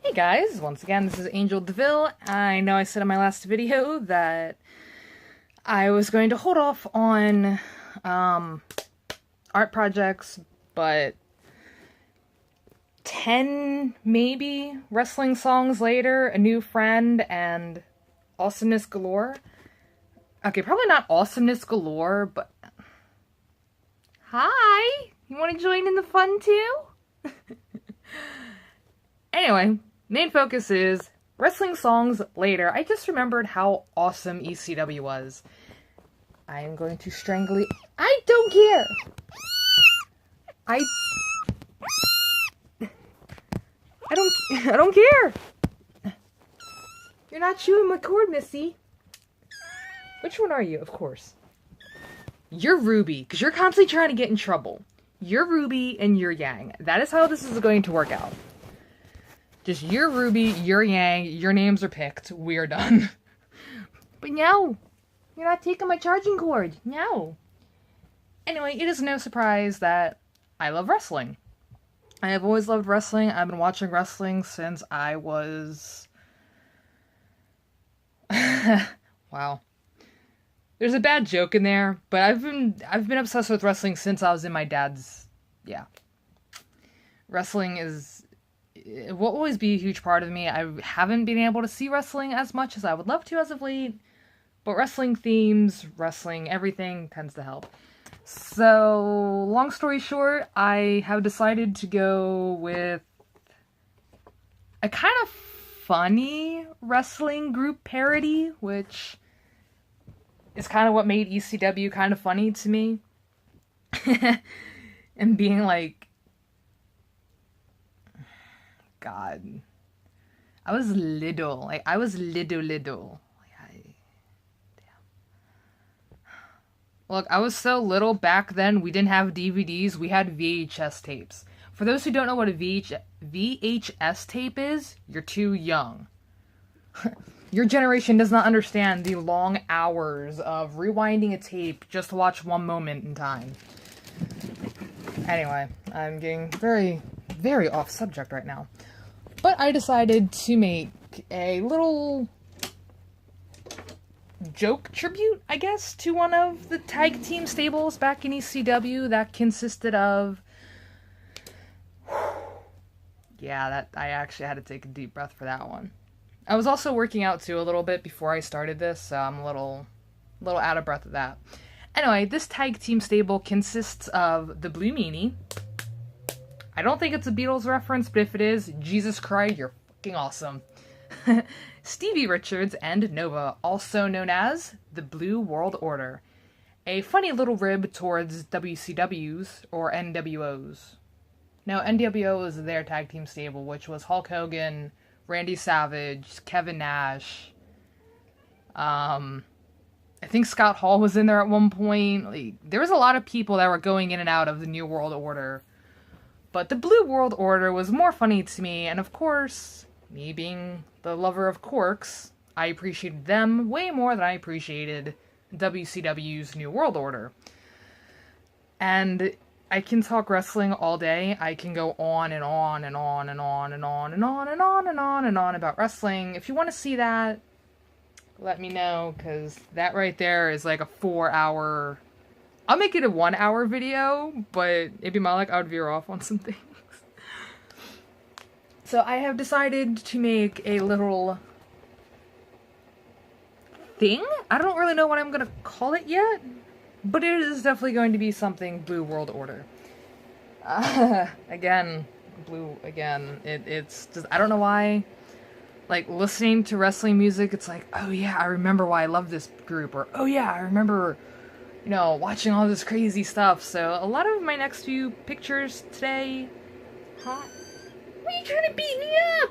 Hey guys, once again, this is Angel DeVille. I know I said in my last video that I was going to hold off on art projects, but 10 maybe wrestling songs later, a new friend, and awesomeness galore. Okay, probably not awesomeness galore, but... Hi! You want to join in the fun too? Anyway, main focus is wrestling songs later. I just remembered how awesome ECW was. I am going to strangle you. I don't care! I don't care! You're not chewing my cord, Missy. Which one are you, of course? You're Ruby, because you're constantly trying to get in trouble. You're Ruby and you're Yang. That is how this is going to work out. Just you're Ruby, you're Yang, your names are picked, we're done. But no, you're not taking my charging cord, no. Anyway, it is no surprise that I love wrestling. I have always loved wrestling. I've been watching wrestling since I was... Wow. There's a bad joke in there, but I've been obsessed with wrestling since I was in my dad's... Yeah. Wrestling it will always be a huge part of me. I haven't been able to see wrestling as much as I would love to as of late, but wrestling themes, wrestling, everything tends to help. So, long story short, I have decided to go with a kind of funny wrestling group parody, which is kind of what made ECW kind of funny to me. And being like, God, I was little. Damn. Look, I was so little back then, we didn't have DVDs, we had VHS tapes. For those who don't know what a VHS tape is, you're too young. Your generation does not understand the long hours of rewinding a tape just to watch one moment in time. Anyway, I'm getting very, very off subject right now. But I decided to make a little joke tribute, I guess, to one of the tag team stables back in ECW that consisted of... Yeah, that I actually had to take a deep breath for that one. I was also working out too a little bit before I started this, so I'm a little out of breath of that. Anyway, this tag team stable consists of the Blue Meanie. I don't think it's a Beatles reference, but if it is, Jesus Christ, you're fucking awesome. Stevie Richards and Nova, also known as the Blue World Order. A funny little rib towards WCW's or NWO's. No, NWO was their tag team stable, which was Hulk Hogan, Randy Savage, Kevin Nash. I think Scott Hall was in there at one point. Like, there was a lot of people that were going in and out of the New World Order. But the Blue World Order was more funny to me, and of course, me being the lover of quirks, I appreciated them way more than I appreciated WCW's New World Order. And I can talk wrestling all day. I can go on and on and on and on and on and on and on and on and on about wrestling. If you want to see that, let me know, because that right there is like a 4-hour... I'll make it a 1-hour video, but it'd be more like I would veer off on some things. So I have decided to make a little thing. I don't really know what I'm gonna call it yet, but it is definitely going to be something Blue World Order. It's just, I don't know why, like, listening to wrestling music, it's like, oh yeah, I remember why I love this group, or oh yeah, I remember, you know, watching all this crazy stuff. So a lot of my next few pictures today... Hot. Why are you trying to beat me up?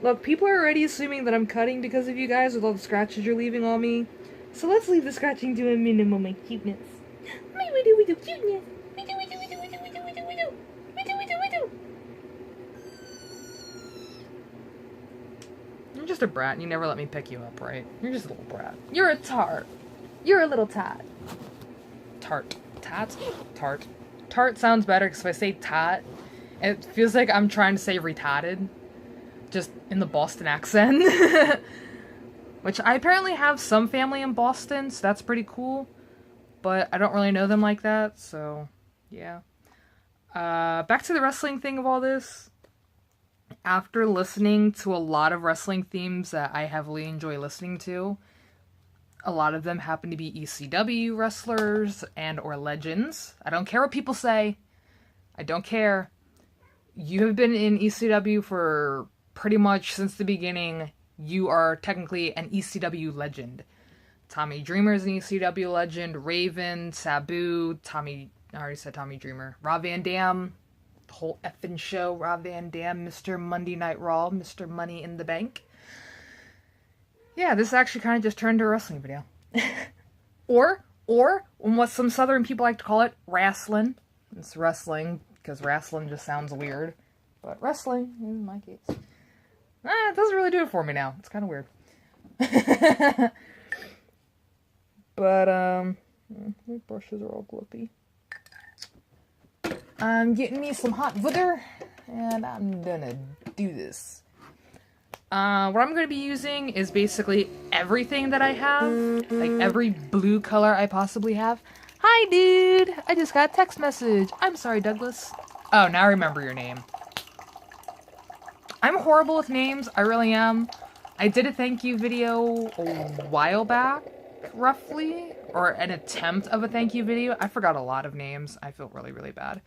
Look, people are already assuming that I'm cutting because of you guys with all the scratches you're leaving on me. So let's leave the scratching to a minimum of cuteness. We do cuteness. We do. You're just a brat and you never let me pick you up, right? You're just a little brat. You're a tart. You're a little tot. Tart. Tot? Tart. Tart sounds better because if I say tot, it feels like I'm trying to say retarded. just in the Boston accent. Which I apparently have some family in Boston, so that's pretty cool. But I don't really know them like that, so yeah. Back to the wrestling thing of all this. After listening to a lot of wrestling themes that I heavily enjoy listening to, a lot of them happen to be ECW wrestlers and or legends. I don't care what people say. I don't care. You have been in ECW for pretty much since the beginning. You are technically an ECW legend. Tommy Dreamer is an ECW legend. Raven, Sabu, I already said Tommy Dreamer. Rob Van Dam, the whole effing show. Rob Van Dam, Mr. Monday Night Raw, Mr. Money in the Bank. Yeah, this actually kind of just turned into a wrestling video. or what some southern people like to call it, wrestling. It's wrestling, because wrestling just sounds weird. But wrestling, in my case. It doesn't really do it for me now. It's kind of weird. But, my brushes are all gloopy. I'm getting me some hot water, and I'm gonna do this. What I'm gonna be using is basically everything that I have. Like, every blue color I possibly have. Hi, dude! I just got a text message. I'm sorry, Douglas. Oh, now I remember your name. I'm horrible with names, I really am. I did a thank you video a while back, roughly, or an attempt of a thank you video. I forgot a lot of names. I feel really, really bad.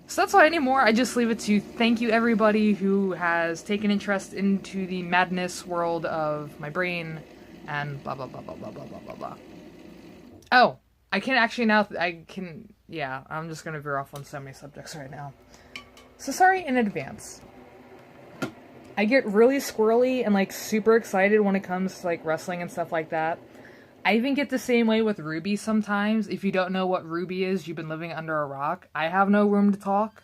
So that's why anymore, I just leave it to thank you everybody who has taken interest into the madness world of my brain and blah, blah, blah, blah, blah, blah, blah, blah, blah. Oh, I can actually now, yeah, I'm just gonna veer off on so many subjects right now. So sorry in advance. I get really squirrely and, like, super excited when it comes to, like, wrestling and stuff like that. I even get the same way with Ruby sometimes. If you don't know what Ruby is, you've been living under a rock. I have no room to talk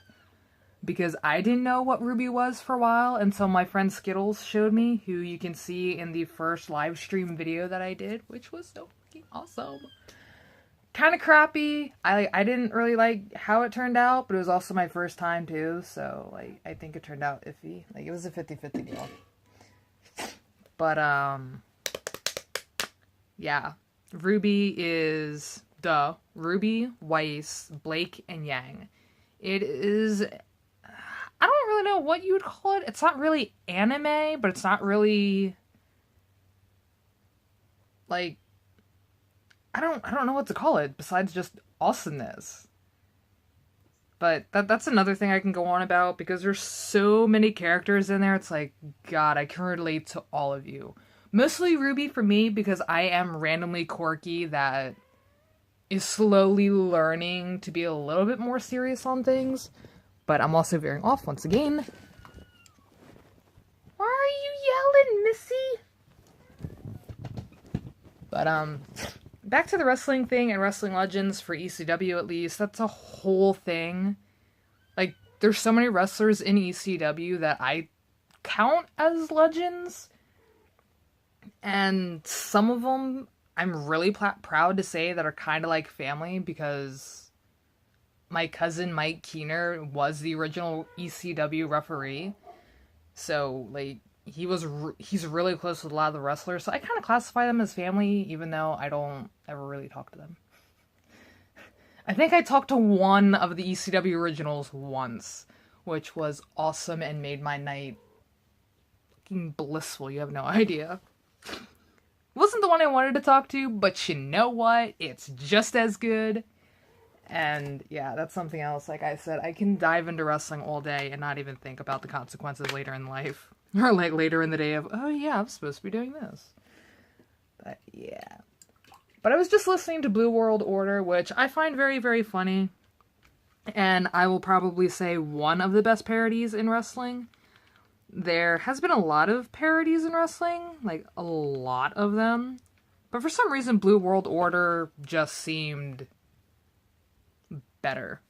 because I didn't know what Ruby was for a while until my friend Skittles showed me, who you can see in the first live stream video that I did, which was so fucking awesome. Kind of crappy. I didn't really like how it turned out, but it was also my first time too, so like I think it turned out iffy. Like it was a 50-50 deal. But yeah. Ruby is Ruby, Weiss, Blake, and Yang. It is, I don't really know what you would call it. It's not really anime, but it's not really like, I don't know what to call it besides just awesomeness. But that's another thing I can go on about because there's so many characters in there. It's like, God, I can relate to all of you. Mostly Ruby for me because I am randomly quirky that is slowly learning to be a little bit more serious on things. But I'm also veering off once again. Why are you yelling, Missy? But, back to the wrestling thing and Wrestling Legends for ECW at least. That's a whole thing. Like, there's so many wrestlers in ECW that I count as legends. And some of them I'm really proud to say that are kind of like family because my cousin Mike Keener was the original ECW referee. So, like, he's really close with a lot of the wrestlers, so I kind of classify them as family, even though I don't ever really talk to them. I think I talked to one of the ECW originals once, which was awesome and made my night fucking blissful, you have no idea. Wasn't the one I wanted to talk to, but you know what? It's just as good. And yeah, that's something else. Like I said, I can dive into wrestling all day and not even think about the consequences later in life. Or like later in the day of, oh yeah, I'm supposed to be doing this. But yeah. But I was just listening to Blue World Order, which I find very, very funny. And I will probably say one of the best parodies in wrestling. There has been a lot of parodies in wrestling, like a lot of them. But for some reason, Blue World Order just seemed better.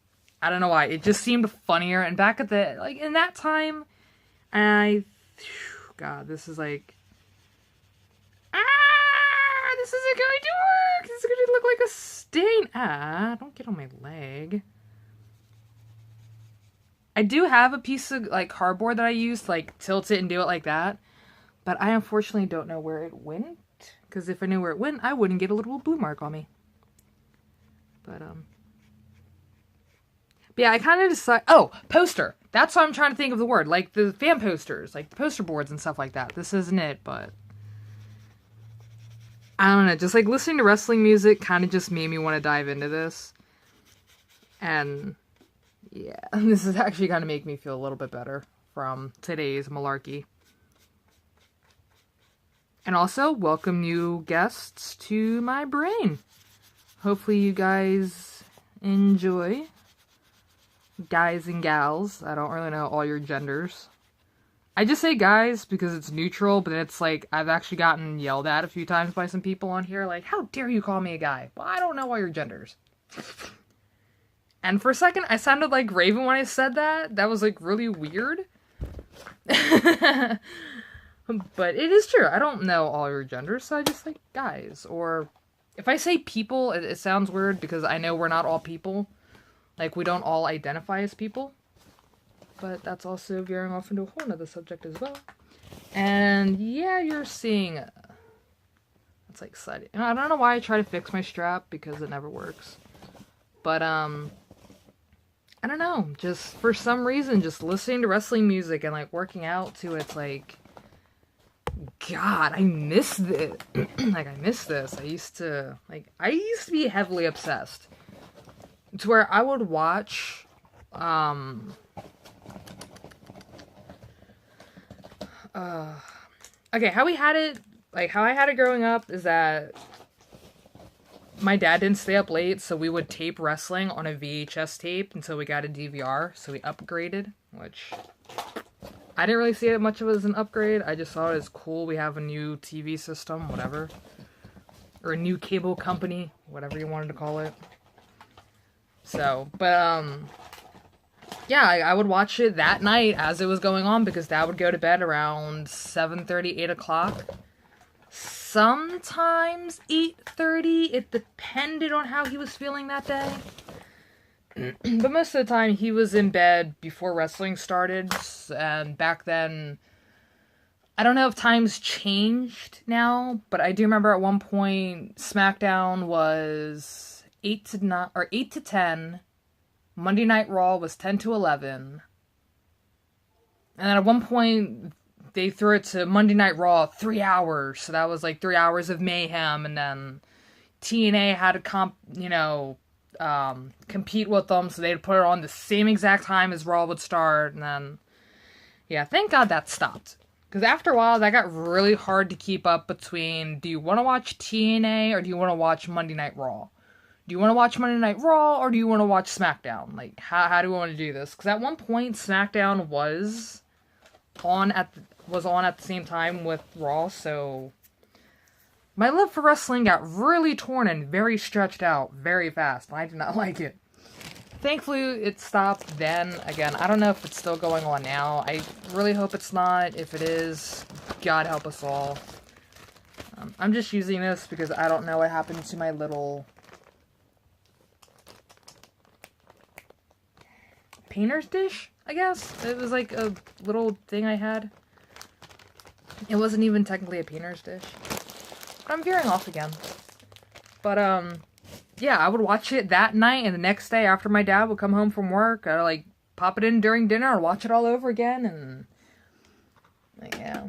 I don't know why. It just seemed funnier. And back at the, like, in that time, God, this is like, this isn't going to work. This is going to look like a stain. Don't get on my leg. I do have a piece of like cardboard that I use to like tilt it and do it like that. But I unfortunately don't know where it went. Because if I knew where it went, I wouldn't get a little blue mark on me. But yeah, I kind of decided... Oh, poster. That's what I'm trying to think of the word. Like the fan posters. Like the poster boards and stuff like that. This isn't it, but... I don't know. Just like listening to wrestling music kind of just made me want to dive into this. And... yeah, this is actually going to make me feel a little bit better from today's malarkey. And also, welcome new guests to my brain. Hopefully you guys enjoy. Guys and gals. I don't really know all your genders. I just say guys because it's neutral, but it's like, I've actually gotten yelled at a few times by some people on here. Like, how dare you call me a guy? Well, I don't know all your genders. And for a second, I sounded like Raven when I said that. That was like really weird. But it is true. I don't know all your genders, so I just like guys. Or if I say people, it sounds weird because I know we're not all people. Like, we don't all identify as people. But that's also veering off into a whole nother subject as well. And yeah, you're seeing... That's like exciting. I don't know why I try to fix my strap because it never works. But, I don't know. Just for some reason, just listening to wrestling music and like working out to it's like... God, I miss this. Like, I miss this. I used to be heavily obsessed. To where I would watch, okay, how I had it growing up is that my dad didn't stay up late, so we would tape wrestling on a VHS tape until we got a DVR, so we upgraded, which... I didn't really see it much of it as an upgrade. I just thought it was cool. We have a new TV system, whatever. Or a new cable company, whatever you wanted to call it. So, but, yeah, I would watch it that night as it was going on because Dad would go to bed around 7:30, 8 o'clock. Sometimes 8:30. It depended on how he was feeling that day. But most of the time, he was in bed before wrestling started, and back then, I don't know if times changed now, but I do remember at one point, SmackDown was 8 to 10, Monday Night Raw was 10 to 11, and then at one point, they threw it to Monday Night Raw 3 hours, so that was like 3 hours of mayhem, and then TNA had to compete with them, so they'd put it on the same exact time as Raw would start, and then, yeah, thank God that stopped. Because after a while, that got really hard to keep up between, do you want to watch TNA, or do you want to watch Monday Night Raw? Do you want to watch Monday Night Raw, or do you want to watch SmackDown? Like, how do we want to do this? Because at one point, SmackDown was on at the same time with Raw, so... my love for wrestling got really torn and very stretched out very fast. I did not like it. Thankfully, it stopped then. Again, I don't know if it's still going on now. I really hope it's not. If it is, God help us all. I'm just using this because I don't know what happened to my little... painter's dish, I guess? It was like a little thing I had. It wasn't even technically a painter's dish. I'm veering off again. But, yeah, I would watch it that night, and the next day after my dad would come home from work, I'd, like, pop it in during dinner and watch it all over again, and, like, yeah.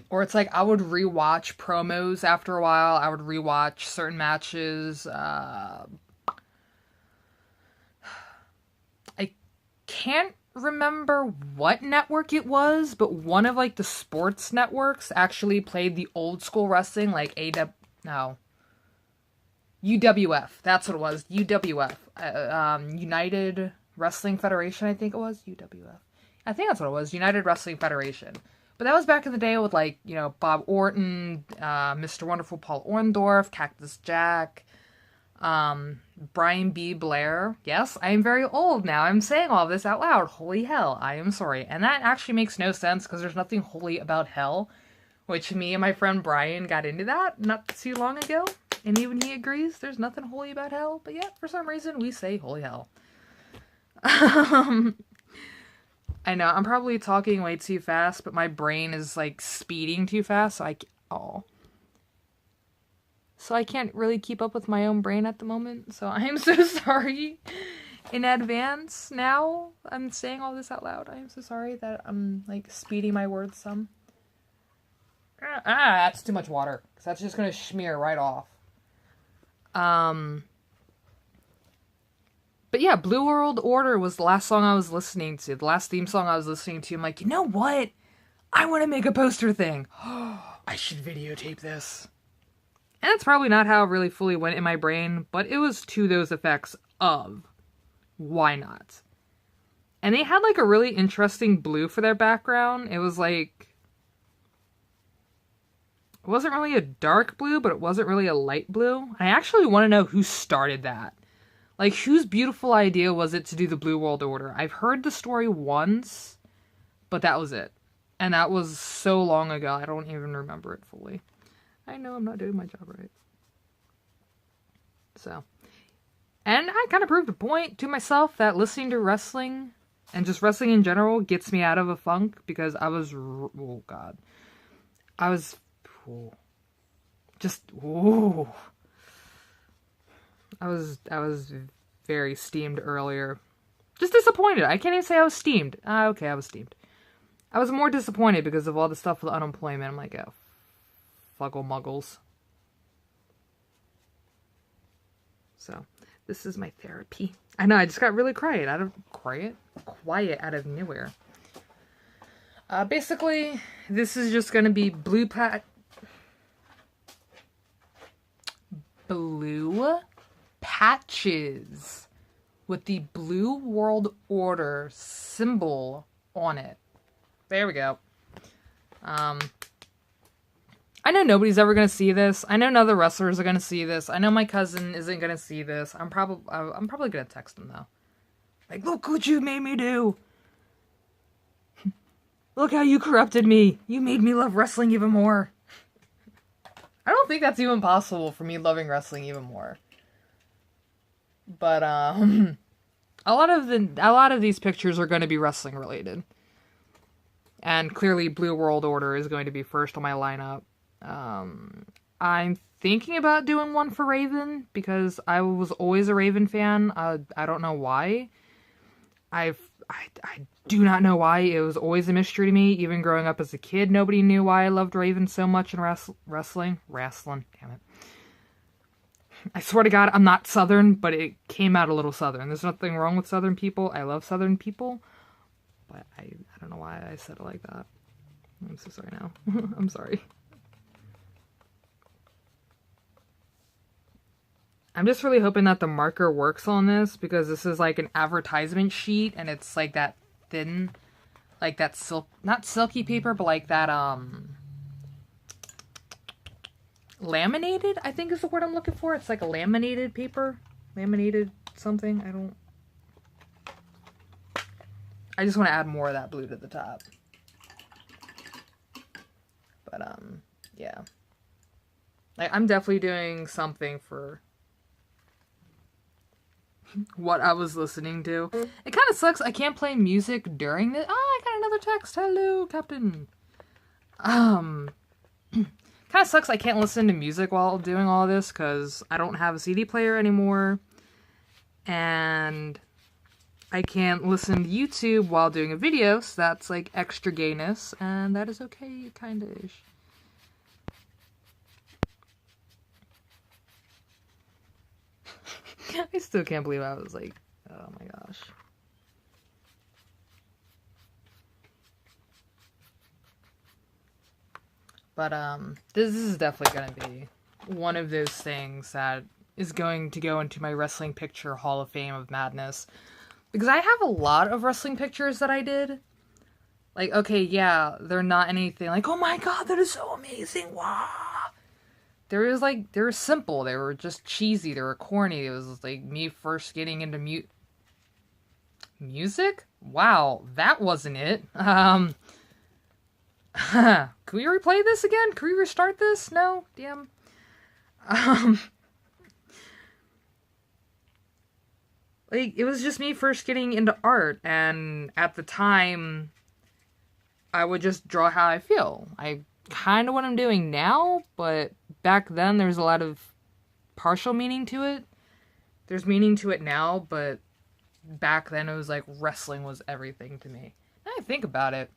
Or it's like, I would rewatch promos after a while, I would rewatch certain matches, I can't remember what network it was, but one of like the sports networks actually played the old school wrestling, like UWF. That's what it was. UWF. United Wrestling Federation, I think it was. UWF. I think that's what it was. United Wrestling Federation. But that was back in the day with like, you know, Bob Orton, Mr. Wonderful Paul Orndorff, Cactus Jack, Brian B. Blair. Yes, I am very old now. I'm saying all of this out loud. Holy hell, I am sorry. And that actually makes no sense because there's nothing holy about hell, which me and my friend Brian got into that not too long ago. And even he agrees there's nothing holy about hell. But yet, for some reason, we say holy hell. I know, I'm probably talking way too fast, but my brain is, like, speeding too fast, so So I can't really keep up with my own brain at the moment, so I am so sorry in advance now. I'm saying all this out loud. I am so sorry that I'm, like, speeding my words some. That's too much water, because that's just gonna smear right off. But yeah, Blue World Order was the last song I was listening to. The last theme song I was listening to. I'm like, you know what? I want to make a poster thing. I should videotape this. And that's probably not how it really fully went in my brain, but it was to those effects of why not? And they had like a really interesting blue for their background. It was like, it wasn't really a dark blue, but it wasn't really a light blue. I actually want to know who started that. Like, whose beautiful idea was it to do the Blue World Order? I've heard the story once, but that was it. And that was so long ago, I don't even remember it fully. I know I'm not doing my job right. So. And I kind of proved a point to myself that listening to wrestling, and just wrestling in general, gets me out of a funk, because I was, oh god. I was, I was very steamed earlier. Just disappointed. I can't even say I was steamed. Okay, I was steamed. I was more disappointed because of all the stuff with unemployment. I'm like, oh, fuggle muggles. So, this is my therapy. I know, I just got really quiet out of nowhere. Basically, this is just gonna be blue patches with the Blue World Order symbol on it. There we go. I know nobody's ever gonna see this. I know none of the wrestlers are gonna see this. I know my cousin isn't gonna see this. I'm probably gonna text him though. Like, look what you made me do. Look how you corrupted me. You made me love wrestling even more. I don't think that's even possible for me loving wrestling even more. But a lot of these pictures are going to be wrestling related. And clearly Blue World Order is going to be first on my lineup. I'm thinking about doing one for Raven because I was always a Raven fan. I don't know why. I do not know why. It was always a mystery to me. Even growing up as a kid, nobody knew why I loved Raven so much in wrestling. Wrestling, damn it. I swear to God, I'm not Southern, but it came out a little Southern. There's nothing wrong with Southern people. I love Southern people. But I don't know why I said it like that. I'm so sorry now. I'm sorry. I'm just really hoping that the marker works on this, because this is like an advertisement sheet, and it's like that thin, like that not silky paper, but like that, laminated, I think is the word I'm looking for. It's like a laminated paper. Laminated something. I just want to add more of that blue to the top. But, yeah. Like, I'm definitely doing something for what I was listening to. It kind of sucks I can't play music during this. Oh, I got another text. Hello, Captain. Kind of sucks I can't listen to music while doing all this, because I don't have a CD player anymore. And I can't listen to YouTube while doing a video, so that's like extra gayness, and that is okay, kinda-ish. I still can't believe I was like, oh my gosh. But, this is definitely gonna be one of those things that is going to go into my Wrestling Picture Hall of Fame of Madness. Because I have a lot of wrestling pictures that I did. Like, okay, yeah, they're not anything like, oh my god, that is so amazing, wow! They were simple, they were just cheesy, they were corny. It was like me first getting into music? Wow, that wasn't it. Can we replay this again? Can we restart this? No? Damn. like, it was just me first getting into art, and at the time, I would just draw how I feel. I kind of what I'm doing now, but back then there's a lot of partial meaning to it. There's meaning to it now, but back then it was like wrestling was everything to me. Now I think about it,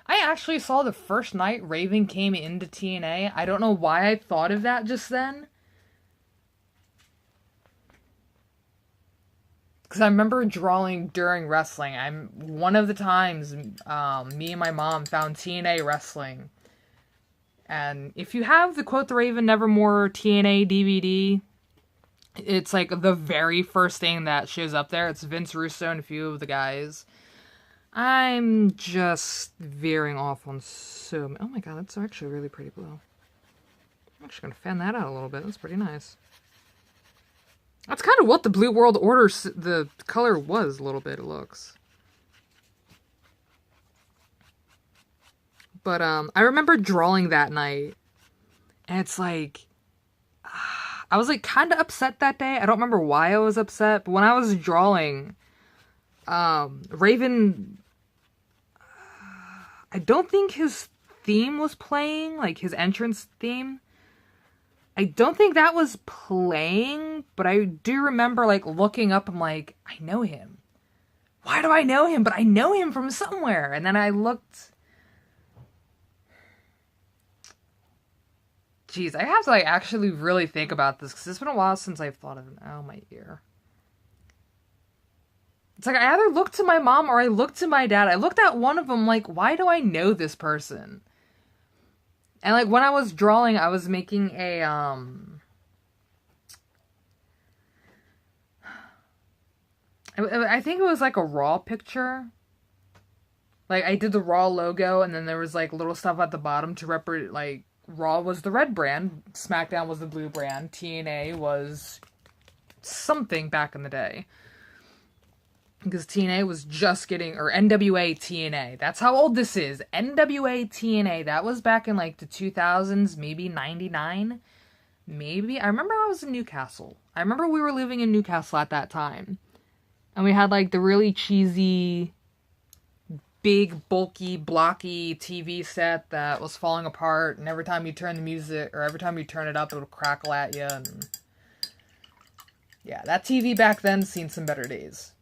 I actually saw the first night Raven came into TNA. I don't know why I thought of that just then. Because I remember drawing during wrestling. One of the times, me and my mom found TNA wrestling. And if you have the Quote the Raven Nevermore TNA DVD, it's like the very first thing that shows up there. It's Vince Russo and a few of the guys. I'm just veering off on so... Oh my god, that's actually really pretty blue. I'm actually going to fan that out a little bit. That's pretty nice. That's kind of what the Blue World Order, the color was a little bit, it looks. But, I remember drawing that night, and it's like, I was like kind of upset that day. I don't remember why I was upset, but when I was drawing, Raven, I don't think his theme was playing, like his entrance theme. I don't think that was playing, but I do remember, like, looking up, I'm like, I know him. Why do I know him? But I know him from somewhere. And then I looked. Jeez, I have to, like, actually really think about this, because it's been a while since I've thought of him. Oh, my ear. It's like, I either looked to my mom or I looked to my dad. I looked at one of them, like, why do I know this person? And, like, when I was drawing, I was making a, I think it was, like, a Raw picture. Like, I did the Raw logo, and then there was, like, little stuff at the bottom to represent, like, Raw was the red brand, SmackDown was the blue brand, TNA was something back in the day. Because TNA was just getting, or NWA TNA. That's how old this is. NWA TNA. That was back in like the 2000s, maybe 99. Maybe. I remember I was in Newcastle. I remember we were living in Newcastle at that time. And we had like the really cheesy, big, bulky, blocky TV set that was falling apart. And every time you turn the music, or every time you turn it up, it would crackle at you. And yeah, that TV back then seen some better days.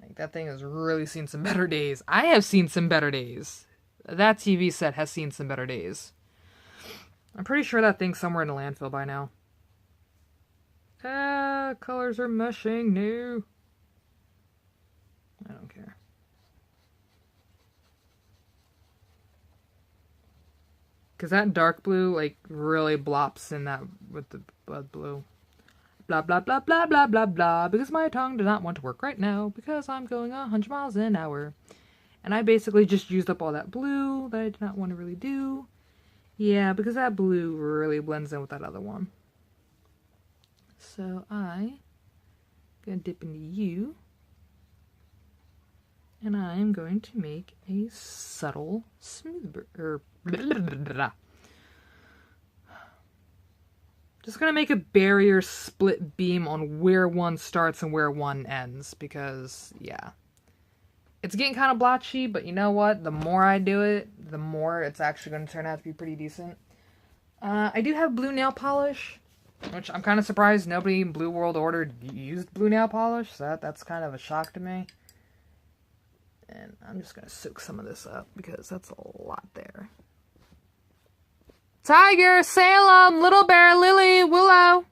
Like, that thing has really seen some better days. I have seen some better days. That TV set has seen some better days. I'm pretty sure that thing's somewhere in the landfill by now. Ah, colors are mushing. No. I don't care. Because that dark blue, like, really blops in that with the blood blue. Blah, blah, blah, blah, blah, blah, blah, because my tongue did not want to work right now, because I'm going 100 miles an hour. And I basically just used up all that blue that I did not want to really do. Yeah, because that blue really blends in with that other one. So I'm going to dip into you. And I'm going to make a subtle smooth, just gonna make a barrier split beam on where one starts and where one ends, because, yeah. It's getting kind of blotchy, but you know what? The more I do it, the more it's actually going to turn out to be pretty decent. I do have blue nail polish, which I'm kind of surprised nobody in Blue World Order used blue nail polish, so that's kind of a shock to me. And I'm just going to soak some of this up, because that's a lot there. Tiger, Salem, Little Bear, Lily, Willow.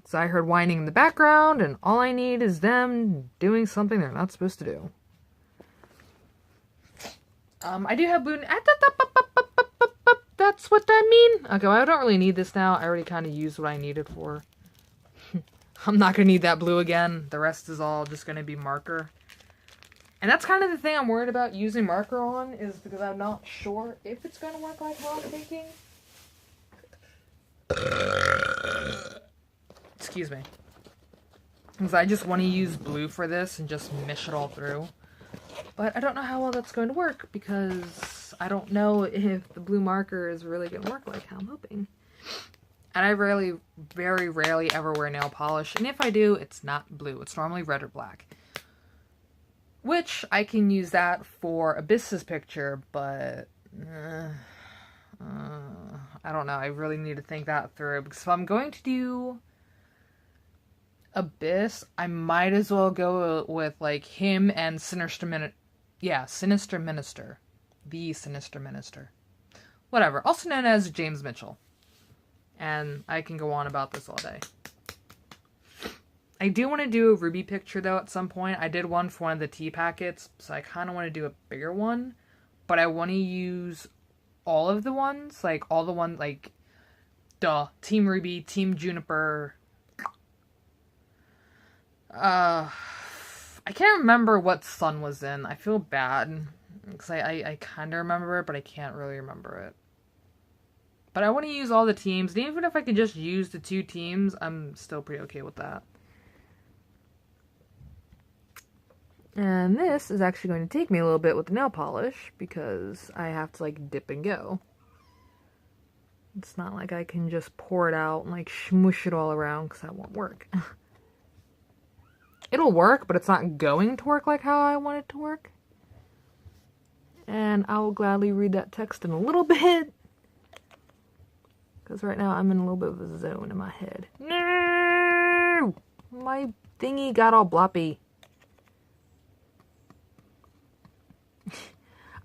So I heard whining in the background, and all I need is them doing something they're not supposed to do. I do have blue... That's what that mean? Okay, well, I don't really need this now. I already kind of used what I needed for. I'm not going to need that blue again. The rest is all just going to be marker. And that's kind of the thing I'm worried about using marker on, is because I'm not sure if it's going to work like how I'm thinking. Excuse me. Because I just want to use blue for this and just mish it all through. But I don't know how well that's going to work, because I don't know if the blue marker is really going to work like how I'm hoping. And I very rarely ever wear nail polish. And if I do, it's not blue. It's normally red or black. Which, I can use that for Abyss's picture, but... I don't know. I really need to think that through. Because if I'm going to do Abyss, I might as well go with, like, him and Sinister Minister. Yeah, Sinister Minister. The Sinister Minister. Whatever. Also known as James Mitchell. And I can go on about this all day. I do want to do a Ruby picture, though, at some point. I did one for one of the tea packets, so I kind of want to do a bigger one. But I want to use all of the ones. Like, all the ones, like, Team Ruby, Team Juniper. I can't remember what Sun was in. I feel bad. Because I kind of remember it, but I can't really remember it. But I want to use all the teams. And even if I could just use the 2 teams, I'm still pretty okay with that. And this is actually going to take me a little bit with the nail polish, because I have to, like, dip and go. It's not like I can just pour it out and, like, smush it all around, because that won't work. It'll work, but it's not going to work like how I want it to work. And I will gladly read that text in a little bit. Because right now I'm in a little bit of a zone in my head. No! My thingy got all bloppy.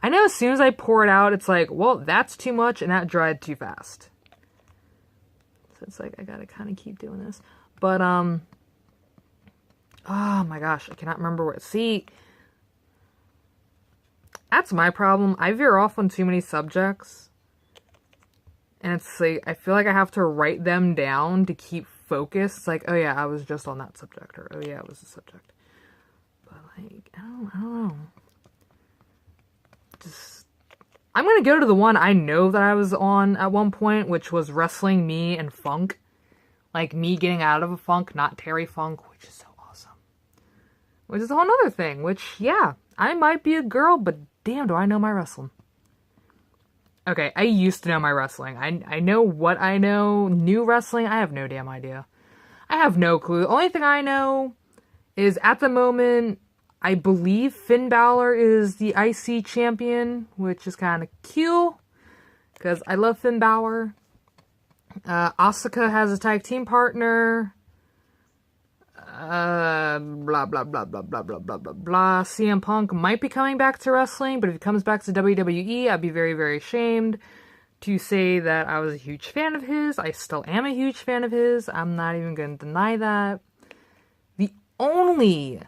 I know as soon as I pour it out, it's like, well, that's too much and that dried too fast. So it's like, I gotta kind of keep doing this. But, oh my gosh, I cannot remember where. See, that's my problem. I veer off on too many subjects. And it's like, I feel like I have to write them down to keep focused. It's like, oh yeah, I was just on that subject. Or, oh yeah, it was the subject. But like, I don't know. I'm gonna go to the one I know that I was on at one point, which was Wrestling Me and Funk. Like, me getting out of a funk, not Terry Funk, which is so awesome. Which is a whole nother thing, which, yeah, I might be a girl, but damn, do I know my wrestling. Okay, I used to know my wrestling. I know what I know. New wrestling, I have no damn idea. I have no clue. The only thing I know is, at the moment, I believe Finn Balor is the IC champion, which is kind of cute, because I love Finn Balor. Asuka has a tag team partner. Blah, blah, blah, blah, blah, blah, blah, blah, blah. CM Punk might be coming back to wrestling, but if he comes back to WWE, I'd be very, very ashamed to say that I was a huge fan of his. I still am a huge fan of his. I'm not even going to deny that. The only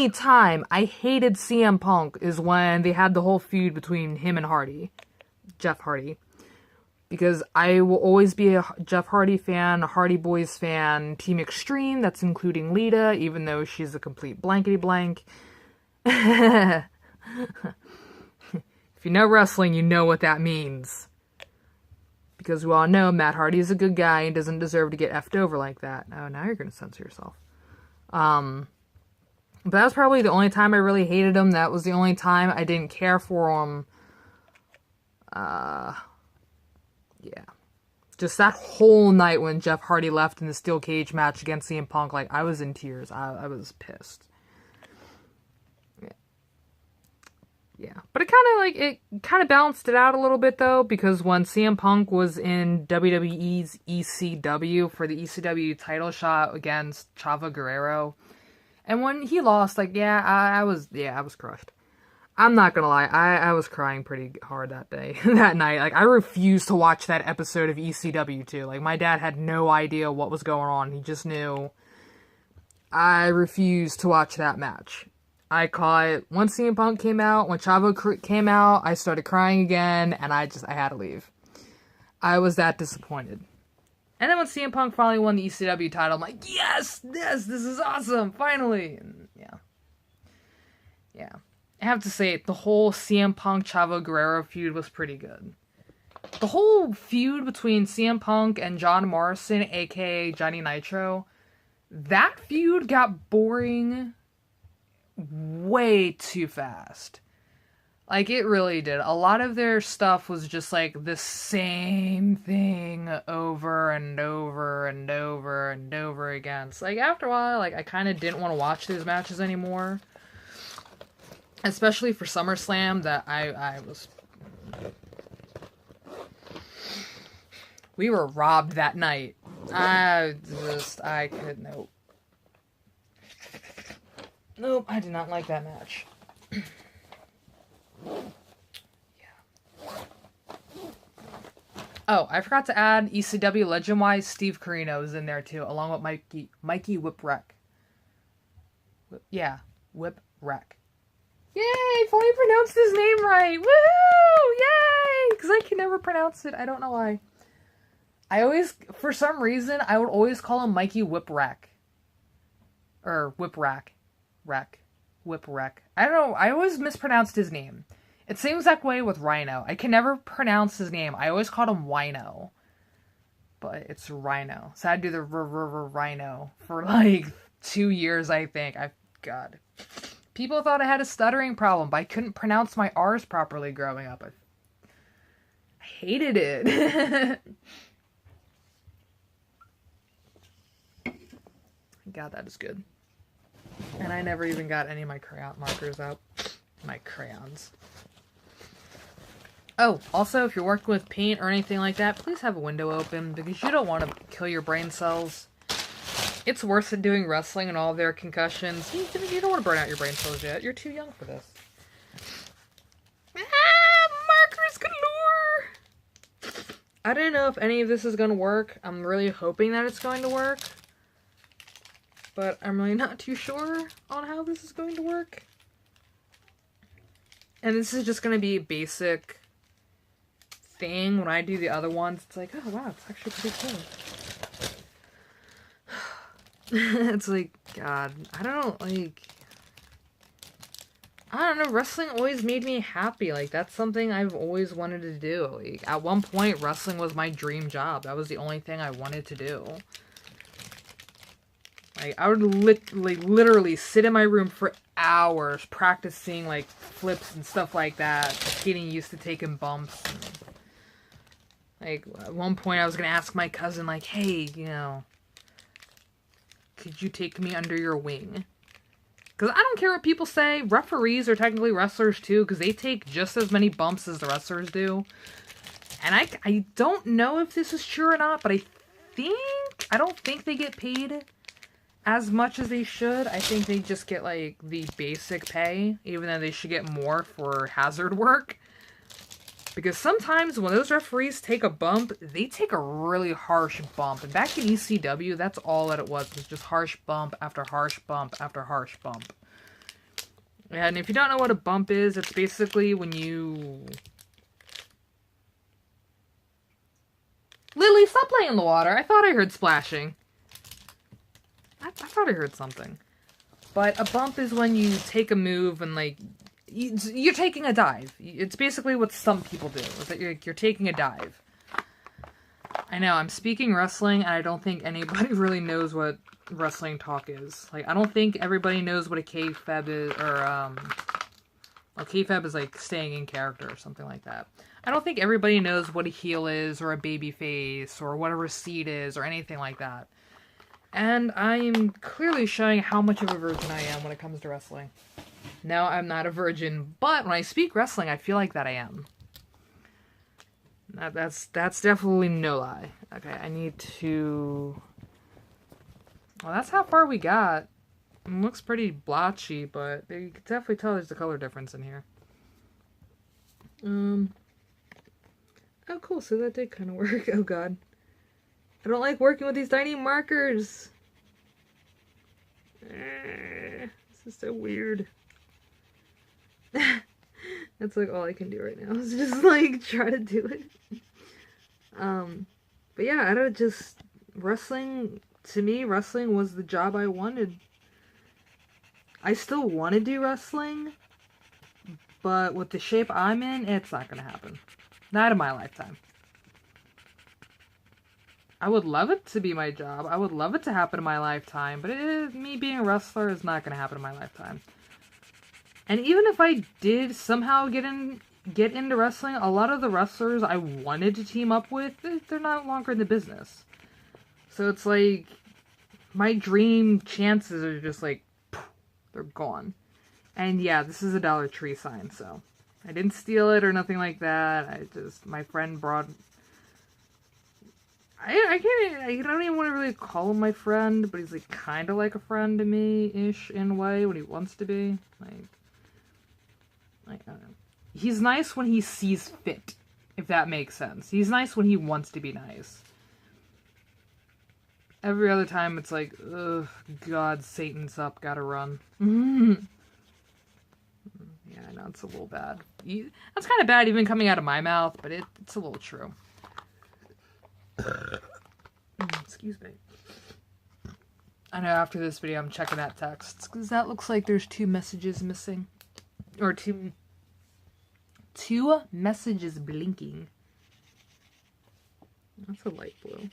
time I hated CM Punk is when they had the whole feud between him and Hardy. Jeff Hardy. Because I will always be a Jeff Hardy fan, a Hardy Boys fan, Team Extreme, that's including Lita, even though she's a complete blankety blank. If you know wrestling, you know what that means. Because we all know Matt Hardy is a good guy and doesn't deserve to get effed over like that. Oh, now you're going to censor yourself. But that was probably the only time I really hated him. That was the only time I didn't care for him. Yeah. Just that whole night when Jeff Hardy left in the steel cage match against CM Punk, like, I was in tears. I was pissed. Yeah. But it kind of balanced it out a little bit, though, because when CM Punk was in WWE's ECW for the ECW title shot against Chavo Guerrero, and when he lost, like, yeah, I was crushed. I'm not gonna lie, I was crying pretty hard that day, that night. Like, I refused to watch that episode of ECW, too. Like, my dad had no idea what was going on. He just knew. I refused to watch that match. I caught, once CM Punk came out, when Chavo came out, I started crying again, and I had to leave. I was that disappointed. And then when CM Punk finally won the ECW title, I'm like, yes, this is awesome, finally. And yeah. I have to say, the whole CM Punk Chavo Guerrero feud was pretty good. The whole feud between CM Punk and John Morrison, aka Johnny Nitro, that feud got boring way too fast. Like, it really did. A lot of their stuff was just, like, the same thing over and over and over and over again. So, like, after a while, like, I kind of didn't want to watch these matches anymore. Especially for SummerSlam, that I was... We were robbed that night. I could, nope. Nope, I did not like that match. Oh, I forgot to add ECW legend-wise, Steve Corino is in there too, along with Mikey Whipwreck. Yeah, Whipwreck. Yay! Finally pronounced his name right! Woohoo! Yay! Because I can never pronounce it. I don't know why. I always, for some reason, I would always call him Mikey Whipwreck. Or Whipwreck. Whipwreck. I don't know. I always mispronounced his name. It's the same exact way with Rhino. I can never pronounce his name. I always called him Wino. But it's Rhino. So I had to do the Rhino for like 2 years, I think. God. People thought I had a stuttering problem, but I couldn't pronounce my R's properly growing up. I hated it. God, that is good. And I never even got any of my crayon markers out. My crayons. Oh, also, if you're working with paint or anything like that, please have a window open, because you don't want to kill your brain cells. It's worse than doing wrestling and all their concussions. You don't want to burn out your brain cells yet. You're too young for this. Markers galore! I don't know if any of this is going to work. I'm really hoping that it's going to work. But I'm really not too sure on how this is going to work. And this is just going to be a basic thing. When I do the other ones, it's like, oh wow, it's actually pretty cool. It's like, God, I don't know, wrestling always made me happy. Like, that's something I've always wanted to do. Like, at one point, wrestling was my dream job. That was the only thing I wanted to do. Like, I would literally sit in my room for hours practicing, like, flips and stuff like that. Getting used to taking bumps. And, like, at one point I was going to ask my cousin, like, hey, you know, could you take me under your wing? Because I don't care what people say. Referees are technically wrestlers, too, because they take just as many bumps as the wrestlers do. And I don't know if this is true or not, but I don't think they get paid as much as they should. I think they just get, like, the basic pay, even though they should get more for hazard work. Because sometimes when those referees take a bump, they take a really harsh bump. And back in ECW, that's all that it was just harsh bump after harsh bump after harsh bump. And if you don't know what a bump is, it's basically when you... Lily, stop playing in the water. I thought I heard splashing. I thought I heard something. But a bump is when you take a move and, like, you're taking a dive. It's basically what some people do, is that you're taking a dive. I know, I'm speaking wrestling, and I don't think anybody really knows what wrestling talk is. Like, I don't think everybody knows what a kayfabe is, or, well, kayfabe is, like, staying in character or something like that. I don't think everybody knows what a heel is, or a baby face, or what a receipt is, or anything like that. And I'm clearly showing how much of a virgin I am when it comes to wrestling. No, I'm not a virgin, but when I speak wrestling, I feel like that I am. That's definitely no lie. Okay, I need to... Well, that's how far we got. It looks pretty blotchy, but you can definitely tell there's a color difference in here. Oh, cool, so that did kind of work. Oh, God. I don't like working with these tiny markers. This is so weird. That's like all I can do right now is just like try to do it. But yeah, I don't just wrestling, to me, wrestling was the job I wanted. I still want to do wrestling, but with the shape I'm in, it's not gonna happen. Not in my lifetime. I would love it to be my job. I would love it to happen in my lifetime, but me being a wrestler is not gonna happen in my lifetime. And even if I did somehow get into wrestling, a lot of the wrestlers I wanted to team up with, they're no longer in the business. So it's like, my dream chances are just like, poof, they're gone. And yeah, this is a Dollar Tree sign, so I didn't steal it or nothing like that. My friend brought... I don't even want to really call him my friend, but he's like kind of like a friend to me-ish in a way when he wants to be. Like, I don't know. He's nice when he sees fit, if that makes sense. He's nice when he wants to be nice. Every other time it's like, ugh, God, Satan's up, gotta run. Yeah, I know, it's a little bad. That's kind of bad even coming out of my mouth, but it's a little true. Excuse me. I know after this video I'm checking that text, because that looks like there's 2 messages missing. Or two messages blinking. That's a light blue.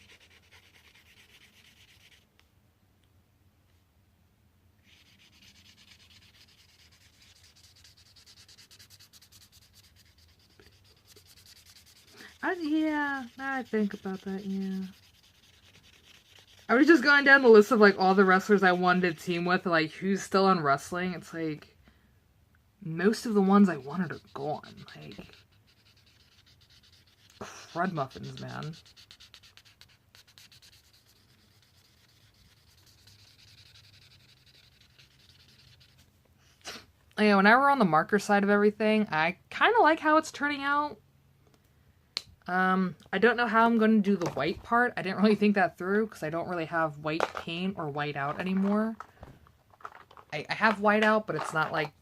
Yeah, I think about that, yeah. I was just going down the list of, like, all the wrestlers I wanted to team with, like, who's still on wrestling. It's like, most of the ones I wanted are gone. Like, crud muffins, man. Yeah, whenever we're on the marker side of everything, I kind of like how it's turning out. I don't know how I'm going to do the white part. I didn't really think that through because I don't really have white paint or white out anymore. I have white out, but it's not like,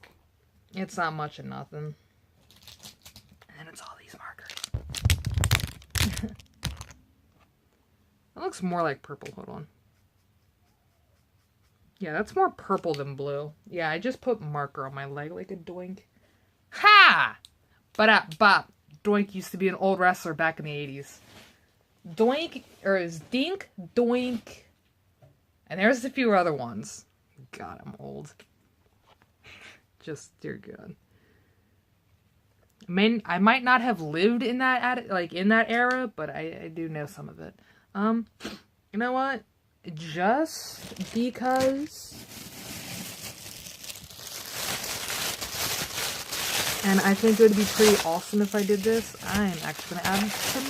it's not much of nothing. And it's all these markers. That looks more like purple. Hold on. Yeah, that's more purple than blue. Yeah, I just put marker on my leg like a doink. Ha! Bop. Doink used to be an old wrestler back in the 80s. Doink, or is Dink, Doink, and there's a few other ones. God, I'm old. Just, dear God. I might not have lived in that, in that era, but I do know some of it. You know what? Just because... And I think it would be pretty awesome if I did this. I'm actually going to add some...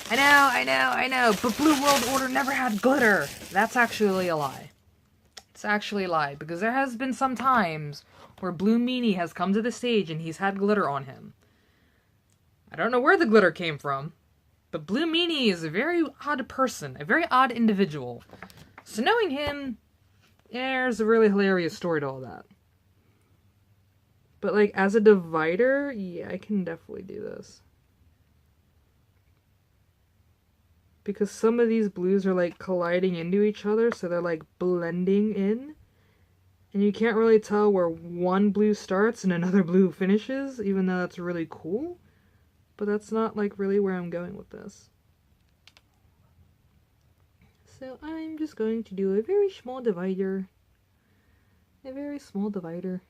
I know. But Blue World Order never had glitter. That's actually a lie. It's actually a lie. Because there has been some times where Blue Meanie has come to the stage and he's had glitter on him. I don't know where the glitter came from. But Blue Meanie is a very odd person. A very odd individual. So knowing him, there's a really hilarious story to all that. But, like, as a divider, yeah, I can definitely do this. Because some of these blues are, like, colliding into each other, so they're, like, blending in. And you can't really tell where one blue starts and another blue finishes, even though that's really cool. But that's not, like, really where I'm going with this. So I'm just going to do a very small divider. A very small divider.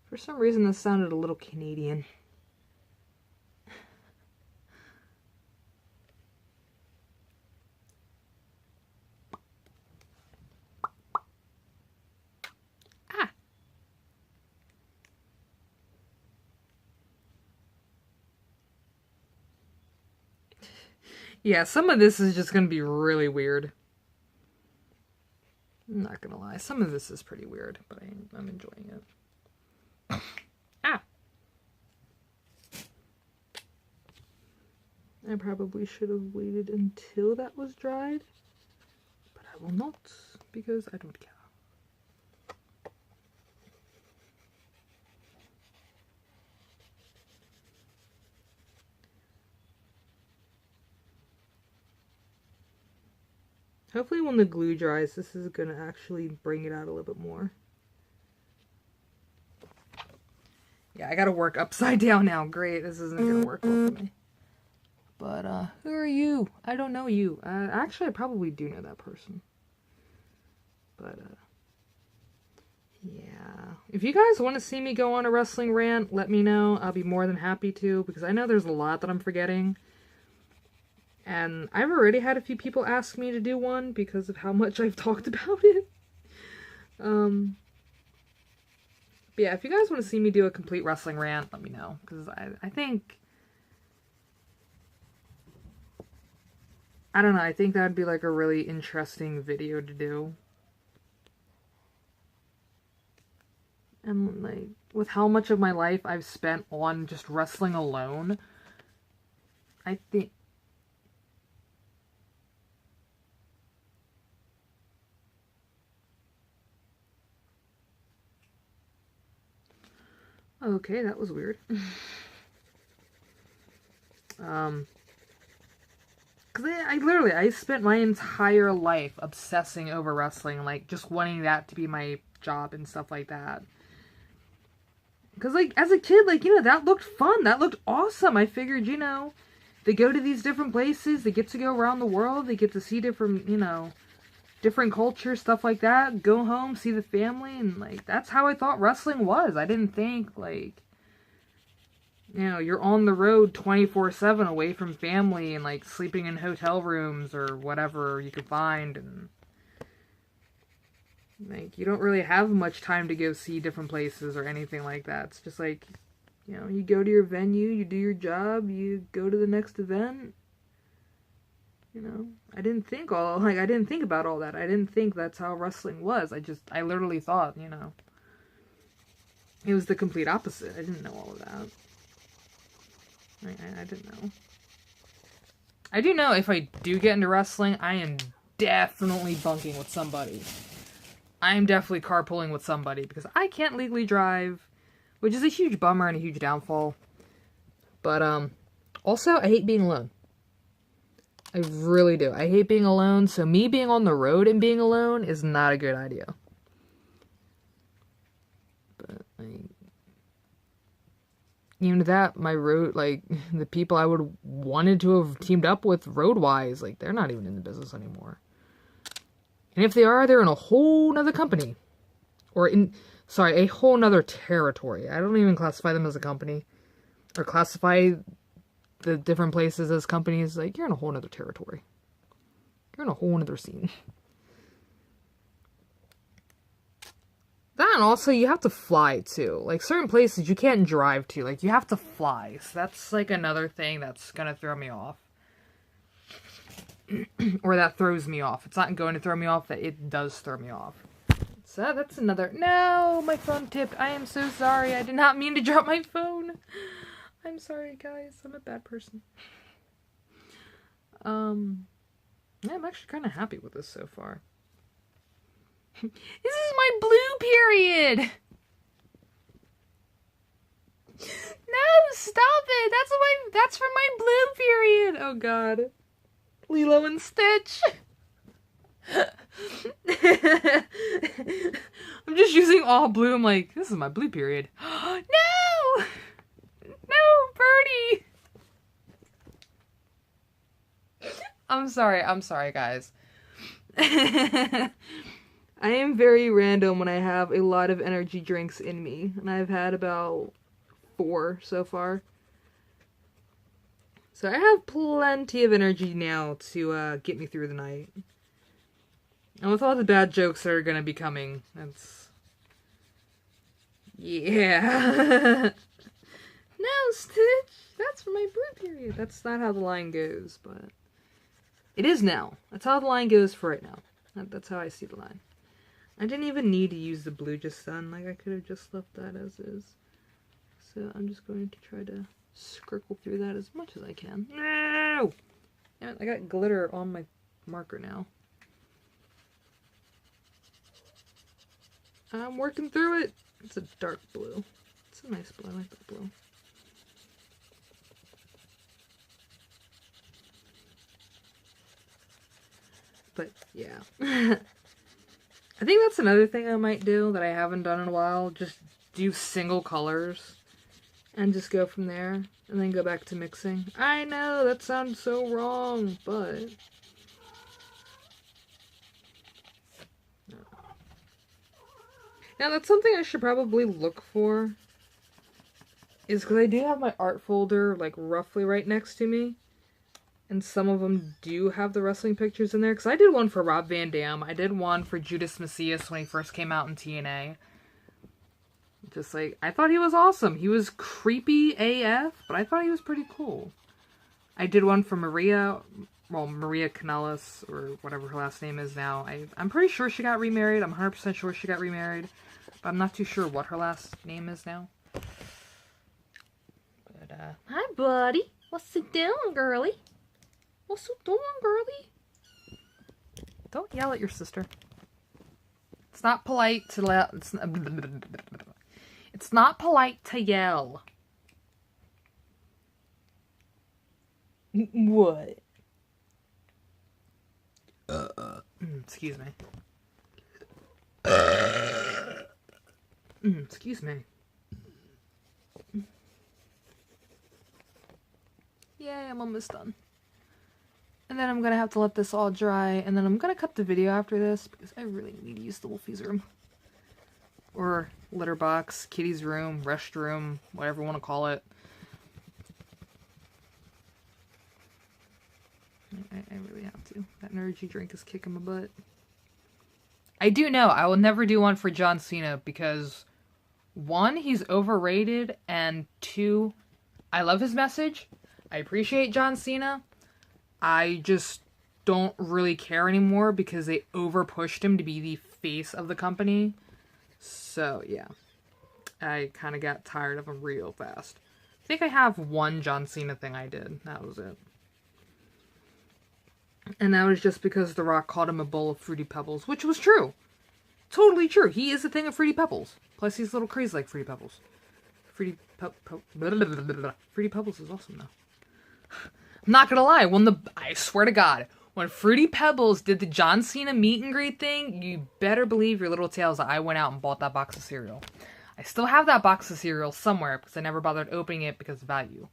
For some reason, this sounded a little Canadian. Ah! Yeah, some of this is just going to be really weird. I'm not going to lie. Some of this is pretty weird, but I'm enjoying it. Ah! I probably should have waited until that was dried, but I will not, because I don't care. Hopefully when the glue dries, this is going to actually bring it out a little bit more. Yeah, I gotta work upside down now. Great, this isn't gonna work well for me. But, who are you? I don't know you. Actually, I probably do know that person. But, Yeah. If you guys want to see me go on a wrestling rant, let me know. I'll be more than happy to, because I know there's a lot that I'm forgetting. And I've already had a few people ask me to do one because of how much I've talked about it. But yeah, if you guys want to see me do a complete wrestling rant, let me know. Because I think... I don't know, I think that would be like a really interesting video to do. And like, with how much of my life I've spent on just wrestling alone, I think... Okay, that was weird. Because I spent my entire life obsessing over wrestling, like, just wanting that to be my job and stuff like that. Because, like, as a kid, like, you know, that looked fun. That looked awesome. I figured, you know, they go to these different places, they get to go around the world, they get to see different, you know, different cultures, stuff like that, go home, see the family, and, like, that's how I thought wrestling was. I didn't think, like, you know, you're on the road 24/7 away from family and, like, sleeping in hotel rooms or whatever you could find, and, like, you don't really have much time to go see different places or anything like that. It's just, like, you know, you go to your venue, you do your job, you go to the next event. You know, I didn't think about all that. I didn't think that's how wrestling was. I literally thought, you know, it was the complete opposite. I didn't know all of that. I didn't know. I do know if I do get into wrestling, I am definitely bunking with somebody. I am definitely carpooling with somebody because I can't legally drive, which is a huge bummer and a huge downfall. But, also, I hate being alone. I really do. I hate being alone, so me being on the road and being alone is not a good idea. But, like, even that, my road, like, the people I would wanted to have teamed up with road-wise, like, they're not even in the business anymore. And if they are, they're in a whole nother company. Or a whole nother territory. I don't even classify them as a company. Or classify the different places as companies. Like, you're in a whole nother territory. You're in a whole nother scene. That, and also, you have to fly, too. Like, certain places you can't drive to. Like, you have to fly. So that's, like, another thing that's gonna throw me off. Or that throws me off. It's not going to throw me off, that it does throw me off. So that's another... No! My phone tipped. I am so sorry. I did not mean to drop my phone. I'm sorry, guys. I'm a bad person. Yeah, I'm actually kind of happy with this so far. This is my blue period! No, stop it! That's for my blue period! Oh god. Lilo and Stitch! I'm just using all blue. I'm like, this is my blue period. No! No, Birdie! I'm sorry, guys. I am very random when I have a lot of energy drinks in me, and I've had about 4 so far. So I have plenty of energy now to get me through the night. And with all the bad jokes that are gonna be coming, that's... Yeah. No, Stitch! That's for my blue period. That's not how the line goes, but... It is now. That's how the line goes for right now. That's how I see the line. I didn't even need to use the blue just then. Like, I could have just left that as is. So I'm just going to try to scribble through that as much as I can. No! Yeah, I got glitter on my marker now. I'm working through it. It's a dark blue. It's a nice blue. I like that blue. But, yeah. I think that's another thing I might do that I haven't done in a while. Just do single colors. And just go from there. And then go back to mixing. I know, that sounds so wrong, but... Now, that's something I should probably look for. Is because I do have my art folder, like, roughly right next to me. And some of them do have the wrestling pictures in there. Because I did one for Rob Van Dam. I did one for Judas Macias when he first came out in TNA. Just like, I thought he was awesome. He was creepy AF, but I thought he was pretty cool. I did one for Maria Kanellis, or whatever her last name is now. I'm pretty sure she got remarried. I'm 100% sure she got remarried. But I'm not too sure what her last name is now. But, hi, buddy. What's it doing, girly? What's it doing, girly? Don't yell at your sister. It's not polite to It's not polite to yell. What? Excuse me. Excuse me. Yay, I'm almost done. And then I'm gonna have to let this all dry, and then I'm gonna cut the video after this, because I really need to use the Wolfie's room. Or litter box, kitty's room, restroom, whatever you want to call it. I really have to. That energy drink is kicking my butt. I do know I will never do one for John Cena because 1, he's overrated, and 2, I love his message. I appreciate John Cena. I just don't really care anymore because they over-pushed him to be the face of the company. So, yeah. I kind of got tired of him real fast. I think I have one John Cena thing I did. That was it. And that was just because The Rock called him a bowl of Fruity Pebbles, which was true. Totally true. He is a thing of Fruity Pebbles. Plus, he's a little crazy like Fruity Pebbles. Fruity Pebbles is awesome, though. I'm not gonna lie. I swear to God, when Fruity Pebbles did the John Cena meet and greet thing, you better believe your little tails that I went out and bought that box of cereal. I still have that box of cereal somewhere because I never bothered opening it because of value.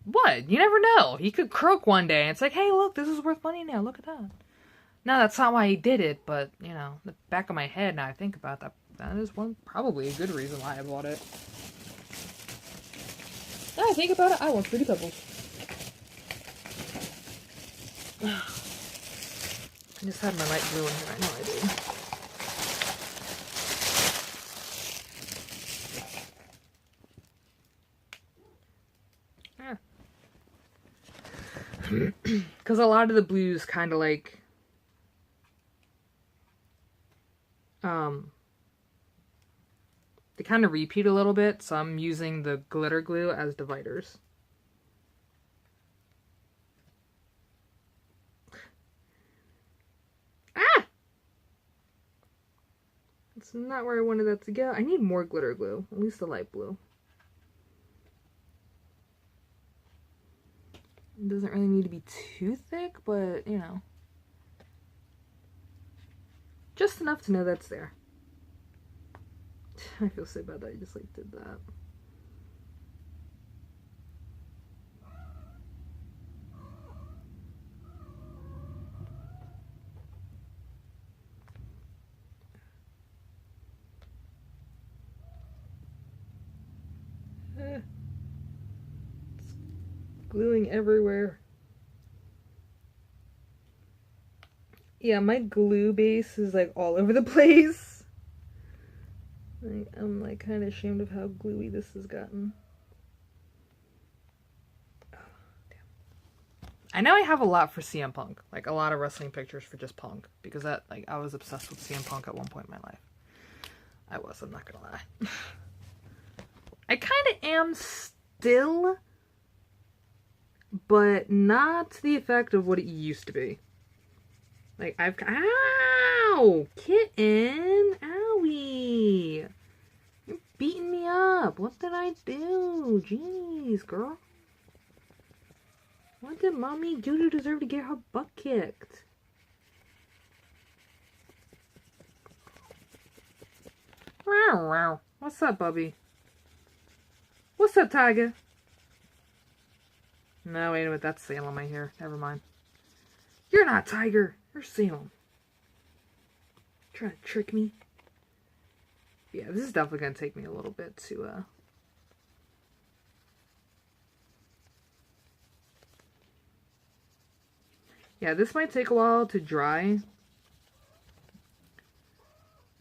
What? You never know. He could croak one day and it's like, hey, look, this is worth money now. Look at that. No, that's not why he did it, but, you know, the back of my head, now I think about that, that is probably a good reason why I bought it. Now I think about it, I want Fruity Pebbles. I just had my light blue in here, I know I did. Because a lot of the blues kind of like, they kind of repeat a little bit, so I'm using the glitter glue as dividers. Ah! That's not where I wanted that to go. I need more glitter glue, at least the light blue. It doesn't really need to be too thick, but, you know. Just enough to know that's there. I feel so bad that I just, like, did that. It's gluing everywhere. Yeah, my glue base is, like, all over the place. I'm, like, kind of ashamed of how gluey this has gotten. Oh, damn. I know I have a lot for CM Punk. Like, a lot of wrestling pictures for just Punk. Because that, like, I was obsessed with CM Punk at one point in my life. I was, I'm not gonna lie. I kind of am still, but not to the effect of what it used to be. Like, ow! Kitten! Owie! You're beating me up! What did I do? Jeez, girl. What did mommy do to deserve to get her butt kicked? Wow, wow. What's up, Bubby? What's up, Tiger? No, wait a minute. That's Salem I hear. Never mind. You're not Tiger. You're Salem. Trying to trick me? Yeah, this is definitely going to take me a little bit to, yeah, this might take a while to dry.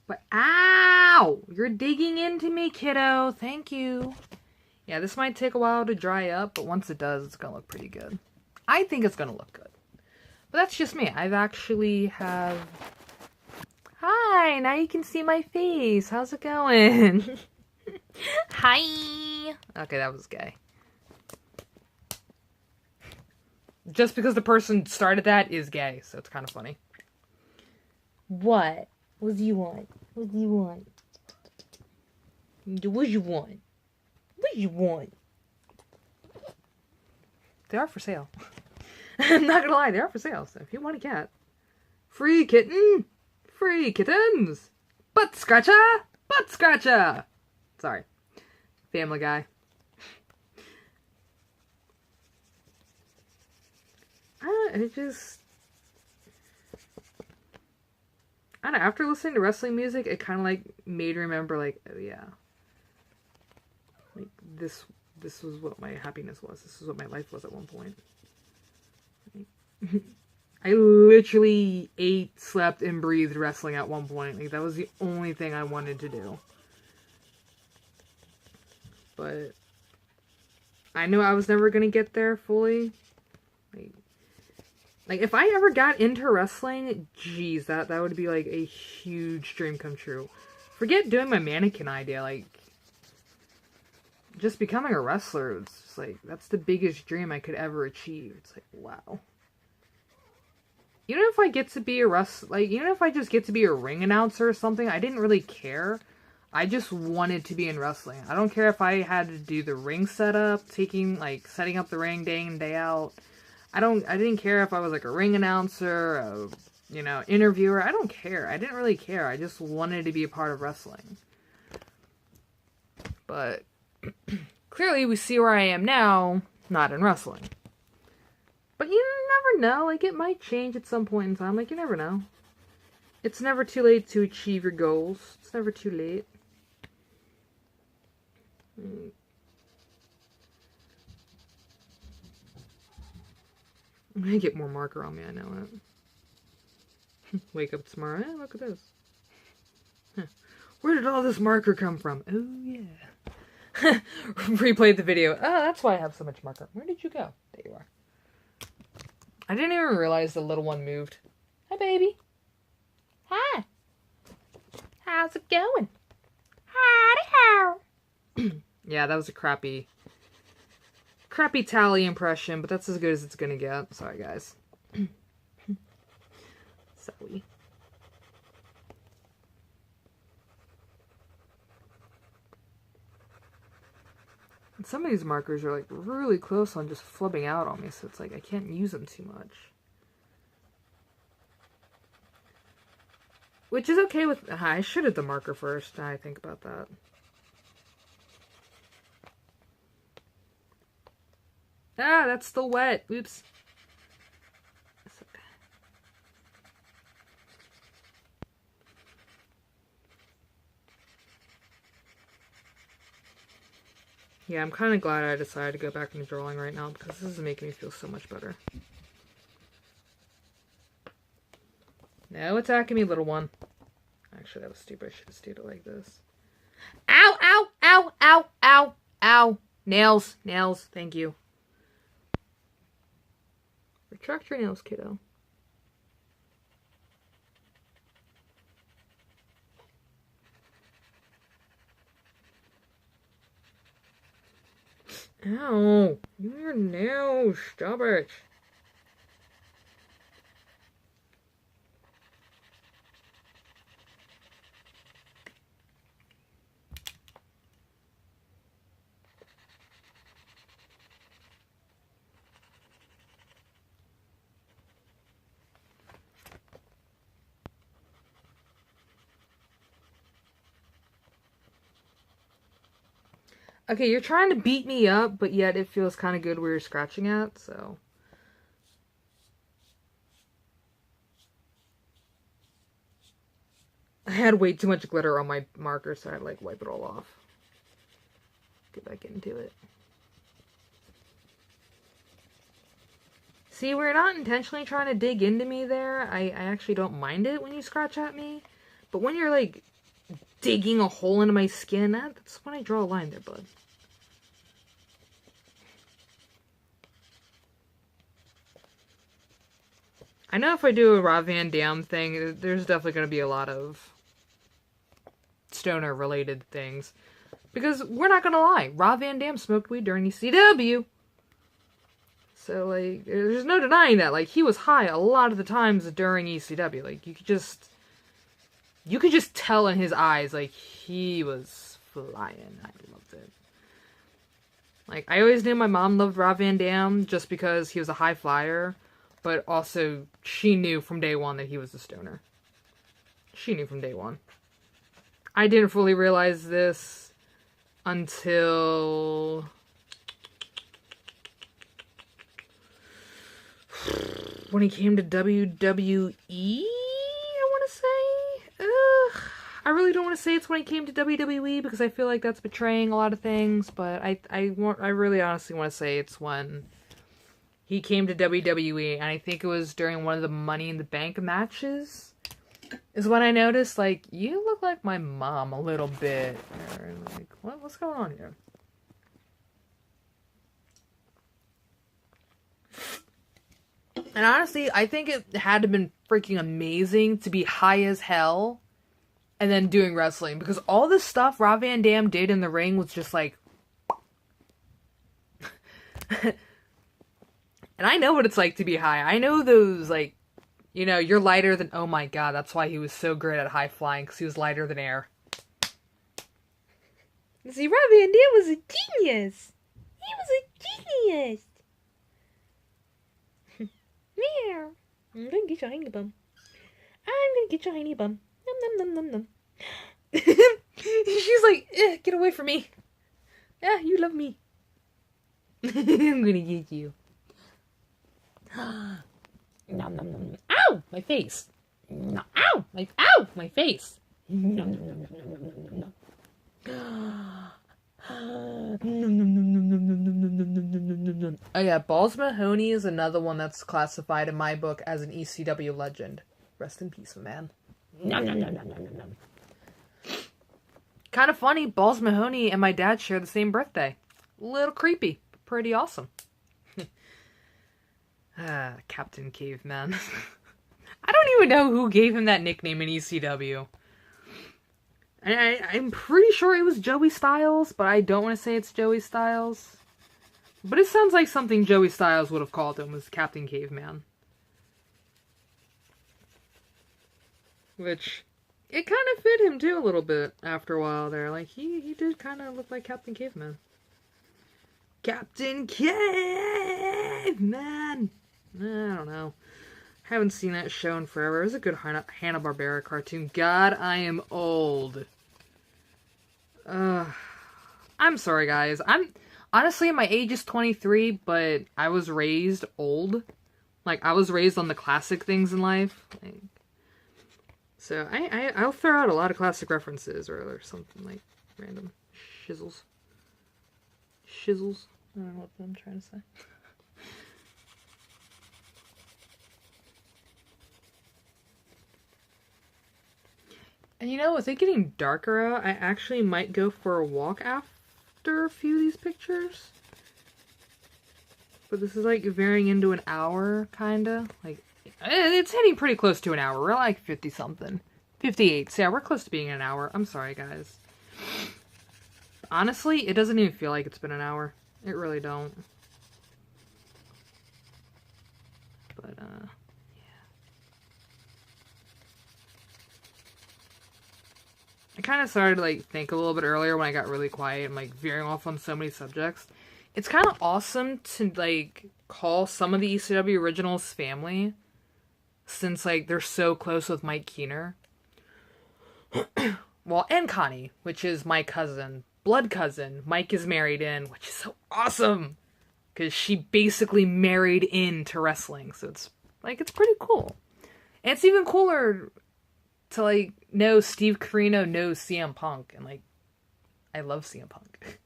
But, ow! You're digging into me, kiddo. Thank you. Yeah, this might take a while to dry up, but once it does, it's going to look pretty good. I think it's going to look good. But that's just me. I've actually have... Hi, now you can see my face. How's it going? Hi. Okay, that was gay. Just because the person started that is gay, so it's kind of funny. What? What do you want? What do you want? What do you want? What do you want? They are for sale. I'm not gonna lie, they are for sale, so if you want a cat. Free kitten! Free kittens! Butt scratcher! Butt scratcher! Sorry. Family Guy. I don't know, after listening to wrestling music, it kind of like made me remember, like, oh yeah. Like, this was what my happiness was. This is what my life was at one point. I literally ate, slept, and breathed wrestling at one point. Like, that was the only thing I wanted to do. But I knew I was never going to get there fully. Like, if I ever got into wrestling, geez, that would be, like, a huge dream come true. Forget doing my mannequin idea, like, just becoming a wrestler, it's just, like, that's the biggest dream I could ever achieve. It's like, wow. Even if I get to be a even if I just get to be a ring announcer or something, I didn't really care. I just wanted to be in wrestling. I don't care if I had to do the ring setup, setting up the ring day in, day out. I didn't care if I was like a ring announcer, interviewer. I don't care. I didn't really care. I just wanted to be a part of wrestling. But clearly we see where I am now, not in wrestling. But you never know. Like, it might change at some point in time. Like, you never know. It's never too late to achieve your goals. It's never too late. I'm gonna get more marker on me, I know it. Wake up tomorrow. Eh, look at this. Huh. Where did all this marker come from? Oh, yeah. Replayed the video. Oh, that's why I have so much marker. Where did you go? There you are. I didn't even realize the little one moved. Hi, baby. Hi. How's it going? Howdy how. Yeah, that was a crappy Tally impression, but that's as good as it's gonna get. Sorry, guys. Sorry. Some of these markers are like really close on just flubbing out on me, so it's like I can't use them too much. Which is okay with... I should have the marker first, now I think about that. Ah, that's still wet. Oops. Yeah, I'm kind of glad I decided to go back into drawing right now because this is making me feel so much better. No attacking me, little one. Actually, that was stupid. I should have stayed it like this. Ow, ow, ow, ow, ow, ow. Nails, nails, thank you. Retract your nails, kiddo. Ow, your nails, stop it. Okay, you're trying to beat me up, but yet it feels kind of good where you're scratching at, so... had way too much glitter on my marker, so I had to, like, wipe it all off. Get back into it. See, we're not intentionally trying to dig into me there. I actually don't mind it when you scratch at me. But when you're, like, digging a hole into my skin, that's when I draw a line there, bud. I know if I do a Rob Van Dam thing, there's definitely going to be a lot of stoner-related things. Because, we're not going to lie, Rob Van Dam smoked weed during ECW. So, like, there's no denying that. Like, he was high a lot of the times during ECW. Like, you could just tell in his eyes, like, he was flying. I loved it. Like, I always knew my mom loved Rob Van Dam just because he was a high flyer. But also, she knew from day one that he was a stoner. She knew from day one. I didn't fully realize this until... when he came to WWE, I want to say? I really don't want to say it's when he came to WWE because I feel like that's betraying a lot of things, but I really honestly want to say it's when he came to WWE, and I think it was during one of the Money in the Bank matches, is when I noticed, like, you look like my mom a little bit. Or, like, what's going on here? And honestly, I think it had to have been freaking amazing to be high as hell and then doing wrestling. Because all the stuff Rob Van Dam did in the ring was just like... And I know what it's like to be high. I know those, like, you know, you're lighter than... Oh my god, that's why he was so great at high flying, because he was lighter than air. See, Rob Van Dam was a genius. He was a genius. Meow. I'm gonna get your hiney bum. I'm gonna get your hiney bum. Num num num num num. She's like, get away from me. Yeah, you love me. I'm gonna get you. Nom nom nom nom. Ow! My face. No, ow! My face. Nom nom nom nom nom nom. Oh yeah, Balls Mahoney is another one that's classified in my book as an ECW legend. Rest in peace, man. Kind of funny, Balls Mahoney and my dad share the same birthday. Little creepy, but pretty awesome. Captain Caveman. I don't even know who gave him that nickname in ECW. I'm pretty sure it was Joey Styles, but I don't want to say it's Joey Styles. But it sounds like something Joey Styles would have called him, was Captain Caveman. Which, it kind of fit him too a little bit after a while there. Like, he did kind of look like Captain Caveman. Captain Caveman! I don't know. Haven't seen that show in forever. It was a good Hanna-Barbera cartoon. God, I am old. I'm sorry, guys. Honestly, my age is 23, but I was raised old. Like, I was raised on the classic things in life. Like, so, I'll throw out a lot of classic references or something like random shizzles. Shizzles? I don't know what I'm trying to say. And you know, with it getting darker out, I actually might go for a walk after a few of these pictures. But this is like varying into an hour, kinda. Like, it's hitting pretty close to an hour. We're like 50-something. 58. So yeah, we're close to being an hour. I'm sorry, guys. Honestly, it doesn't even feel like it's been an hour. It really don't. But, I kind of started to, like, think a little bit earlier when I got really quiet and, like, veering off on so many subjects. It's kind of awesome to, like, call some of the ECW originals family, since, like, they're so close with Mike Keener. Well, and Connie, which is my cousin, blood cousin, Mike is married in, which is so awesome, because she basically married into wrestling, so it's, like, it's pretty cool. And it's even cooler to, like, no, Steve Corino knows CM Punk, and like, I love CM Punk.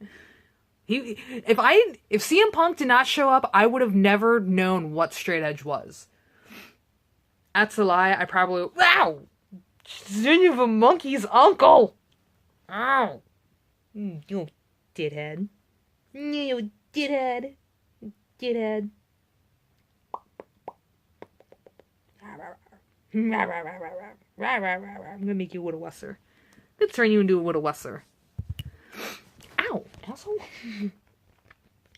If CM Punk did not show up, I would have never known what straight edge was. That's a lie. I probably, wow, son of a monkey's uncle. Ow, you dithead. You dithead. Dithead. I'm gonna make you a Widow Wesser. I'm gonna turn you into a Widow Wesser. Ow, asshole.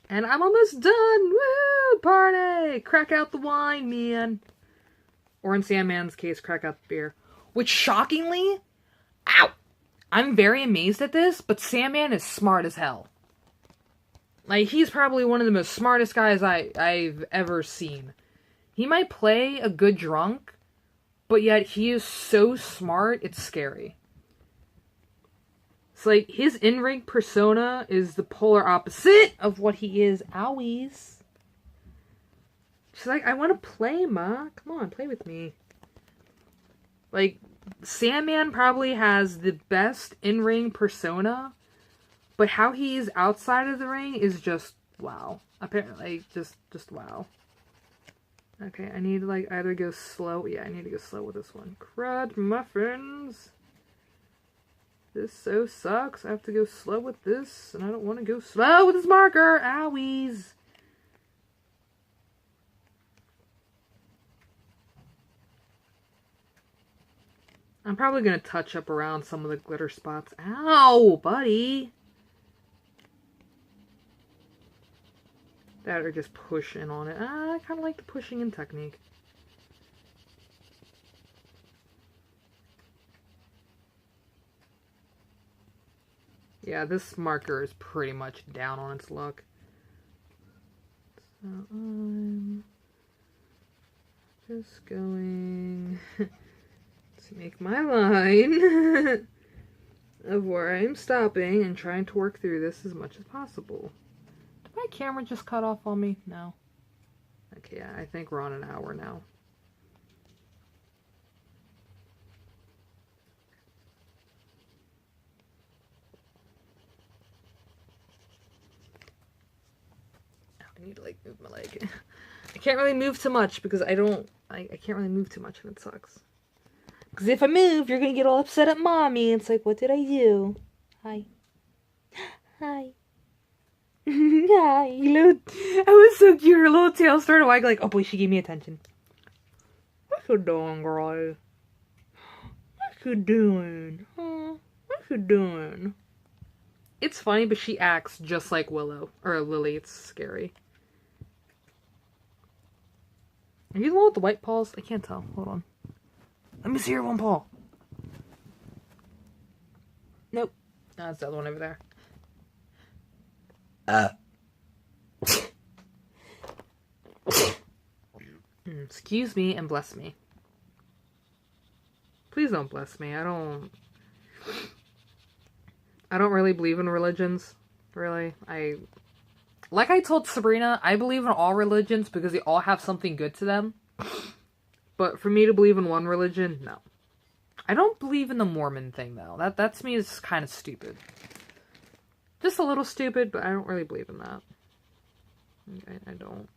And I'm almost done. Woo, party! Crack out the wine, man. Or in Sandman's case, crack out the beer. Which, shockingly, ow! I'm very amazed at this, but Sandman is smart as hell. Like, he's probably one of the most smartest guys I've ever seen. He might play a good drunk, but yet he is so smart, it's scary. It's like, his in-ring persona is the polar opposite of what he is. Owies. She's like, I want to play, Ma. Come on, play with me. Like, Sandman probably has the best in-ring persona, but how he is outside of the ring is just wow. Apparently, just wow. Okay, I need to, like, either go slow. Yeah, I need to go slow with this one. Crud muffins. This so sucks. I have to go slow with this, and I don't want to go slow with this marker. Owies. I'm probably going to touch up around some of the glitter spots. Ow, buddy. That or just push in on it. I kind of like the pushing in technique. Yeah, this marker is pretty much down on its luck. So I'm just going to make my line of where I'm stopping and trying to work through this as much as possible. Did my camera just cut off on me? No. Okay, yeah, I think we're on an hour now. I need to, like, move my leg. I can't really move too much because I can't really move too much and it sucks. Because if I move, you're going to get all upset at Mommy. It's like, what did I do? Hi. Hi. Hi. I was so cute. Her little tail started wagging like, oh boy, she gave me attention. What you doing, girl? What you doing? Huh? What you doing? It's funny, but she acts just like Willow. Or Lily. It's scary. Are you the one with the white paws? I can't tell. Hold on. Let me see your one paw. Nope. No, that's the other one over there. Excuse me and bless me. Please don't bless me. I don't really believe in religions. Really. Like I told Sabrina, I believe in all religions because they all have something good to them. But for me to believe in one religion, no. I don't believe in the Mormon thing, though. That to me is kind of stupid. Just a little stupid, but I don't really believe in that. I don't.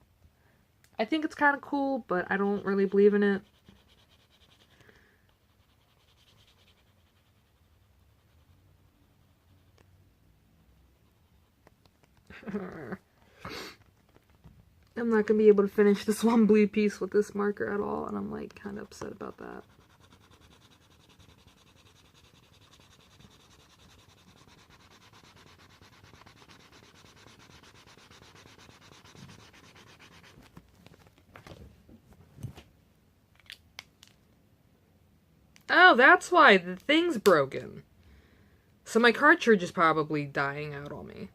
I think it's kind of cool, but I don't really believe in it. I'm not going to be able to finish this one blue piece with this marker at all, and I'm like kind of upset about that. Oh, that's why the thing's broken. So my cartridge is probably dying out on me.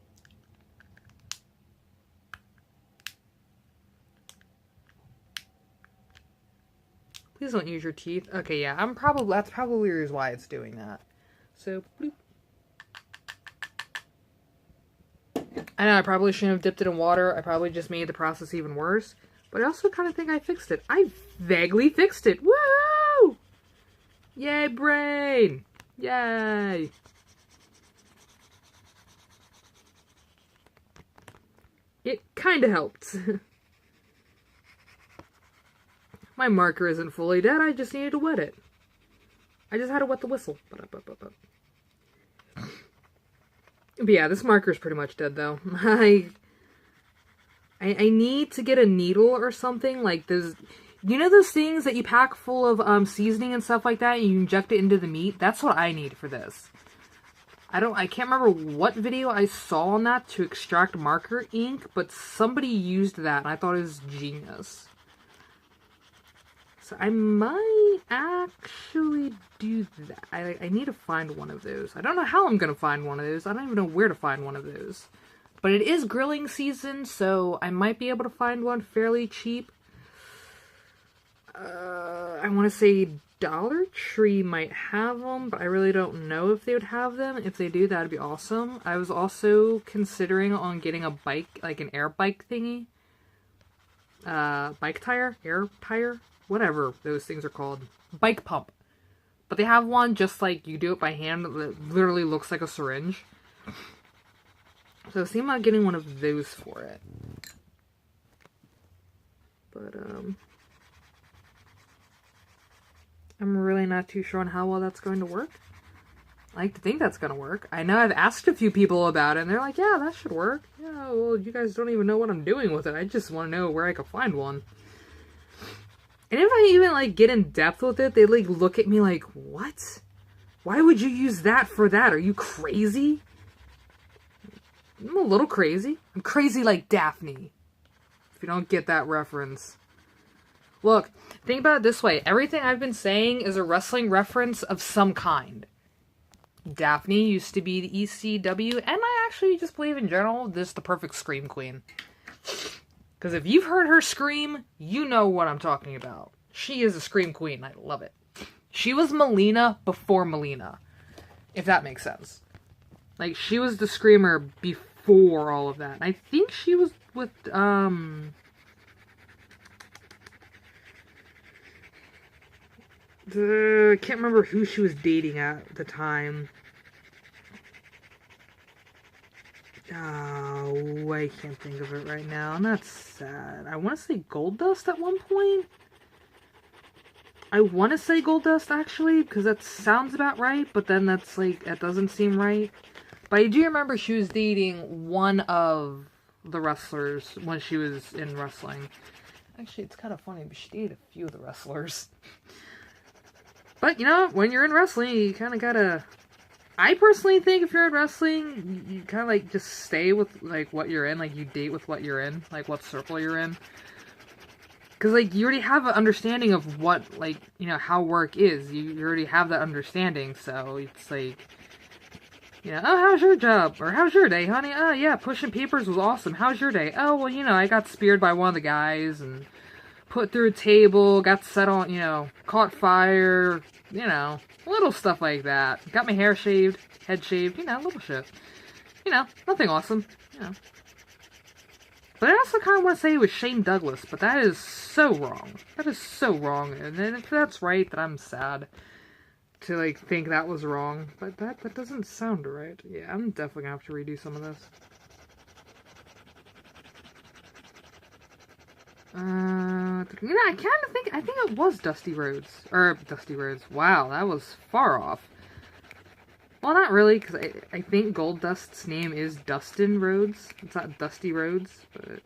Please don't use your teeth. Okay, yeah, that's probably the reason why it's doing that. So, bloop. I know I probably shouldn't have dipped it in water. I probably just made the process even worse. But I also kind of think I fixed it. I vaguely fixed it. Woo! Yay, brain! Yay! It kinda helped. My marker isn't fully dead, I just needed to wet it. I just had to wet the whistle. But yeah, this marker is pretty much dead though. I need to get a needle or something, like those, you know those things that you pack full of seasoning and stuff like that and you inject it into the meat? That's what I need for this. I can't remember what video I saw on that to extract marker ink, but somebody used that and I thought it was genius. So I might actually do that. I need to find one of those. I don't know how I'm going to find one of those. I don't even know where to find one of those. But it is grilling season, so I might be able to find one fairly cheap. I want to say Dollar Tree might have them, but I really don't know if they would have them. If they do, that'd be awesome. I was also considering on getting a bike, like an air bike thingy. Bike tire? Air tire? Whatever those things are called. Bike pump. But they have one just like you do it by hand that literally looks like a syringe. So I was thinking about getting one of those for it. But, I'm really not too sure on how well that's going to work. I like to think that's going to work. I know I've asked a few people about it, and they're like, yeah, that should work. Yeah, well, you guys don't even know what I'm doing with it. I just want to know where I can find one. And if I even, like, get in depth with it, they, like, look at me like, what? Why would you use that for that? Are you crazy? I'm a little crazy. I'm crazy like Daphne. If you don't get that reference. Look, think about it this way. Everything I've been saying is a wrestling reference of some kind. Daphne used to be the ECW, and I actually just believe in general, this is the perfect scream queen. Because if you've heard her scream, you know what I'm talking about. She is a scream queen. I love it. She was Melina before Melina, if that makes sense. Like, she was the screamer before all of that. And I think she was with, I can't remember who she was dating at the time. Oh, I can't think of it right now, and that's sad. I want to say Goldust at one point. I want to say Goldust, actually, because that sounds about right, but then that's, like, that doesn't seem right. But I do remember she was dating one of the wrestlers when she was in wrestling. Actually, it's kind of funny, but she dated a few of the wrestlers. But, you know, when you're in wrestling, you kind of gotta... I personally think if you're in wrestling, you kind of, like, just stay with, like, what you're in. Like, you date with what you're in. Like, what circle you're in. Because, like, you already have an understanding of what, like, you know, how work is. You already have that understanding, so it's, like... You know, oh, how's your job? Or, how's your day, honey? Oh, yeah, pushing papers was awesome. How's your day? Oh, well, you know, I got speared by one of the guys, and put through a table, got set on, you know, caught fire, you know, little stuff like that. Got my hair shaved, head shaved, you know, little shit. You know, nothing awesome, you know. But I also kind of want to say it was Shane Douglas, but that is so wrong. That is so wrong, and then if that's right, then I'm sad to, like, think that was wrong. But that doesn't sound right. Yeah, I'm definitely gonna have to redo some of this. You know, I think it was Dusty Rhodes. Or, Dusty Rhodes. Wow, that was far off. Well, not really, because I think Goldust's name is Dustin Rhodes. It's not Dusty Rhodes, but...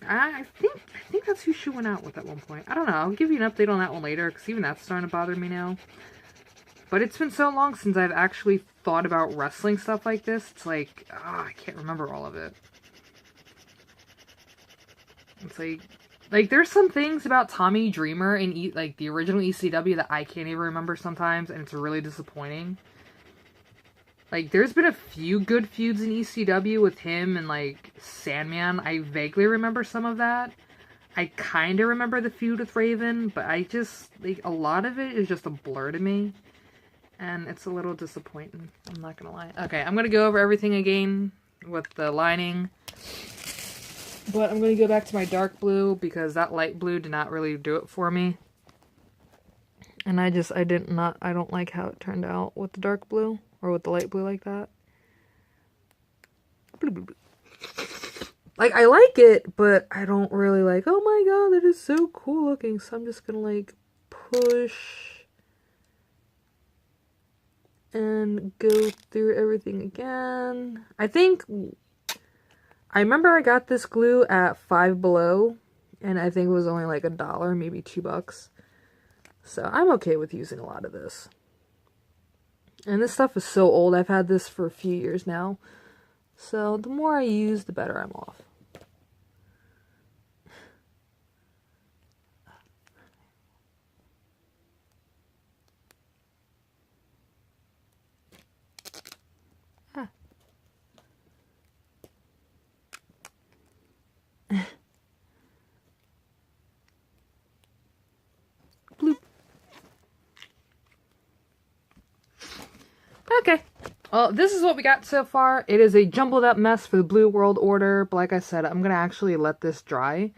I think that's who she went out with at one point. I don't know, I'll give you an update on that one later, because even that's starting to bother me now. But it's been so long since I've actually thought about wrestling stuff like this, it's like, I can't remember all of it. It's like there's some things about Tommy Dreamer in like the original ECW that I can't even remember sometimes, and it's really disappointing. Like, there's been a few good feuds in ECW with him and, like, Sandman. I vaguely remember some of that. I kind of remember the feud with Raven, but I just, like, a lot of it is just a blur to me. And it's a little disappointing, I'm not gonna lie. Okay, I'm gonna go over everything again with the lining. But I'm gonna go back to my dark blue because that light blue did not really do it for me. And I don't like how it turned out with the dark blue, or with the light blue like that. Like, I like it, but I don't really like, oh my god, that is so cool looking. So I'm just gonna, like, push and go through everything again. I remember I got this glue at Five Below, and I think it was only like $1, maybe $2. So I'm okay with using a lot of this. And this stuff is so old. I've had this for a few years now. So the more I use, the better I'm off. Ah. Bloop. Okay. Well, this is what we got so far. It is a jumbled up mess for the Blue World Order, but like I said, I'm gonna actually let this dry.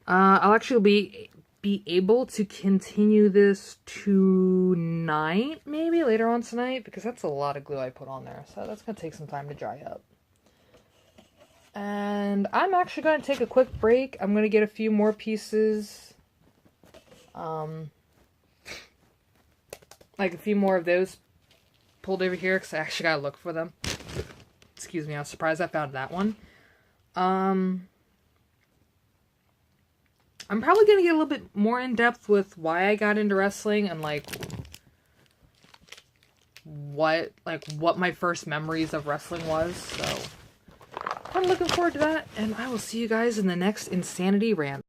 I'll actually be able to continue this tonight, maybe later on tonight, because that's a lot of glue I put on there, so that's gonna take some time to dry up. And I'm actually gonna take a quick break. I'm gonna get a few more pieces, like a few more of those pulled over here, because I actually gotta look for them. Excuse me, I was surprised I found that one. I'm probably gonna get a little bit more in depth with why I got into wrestling and like what my first memories of wrestling was. So I'm looking forward to that, and I will see you guys in the next Insanity Rant.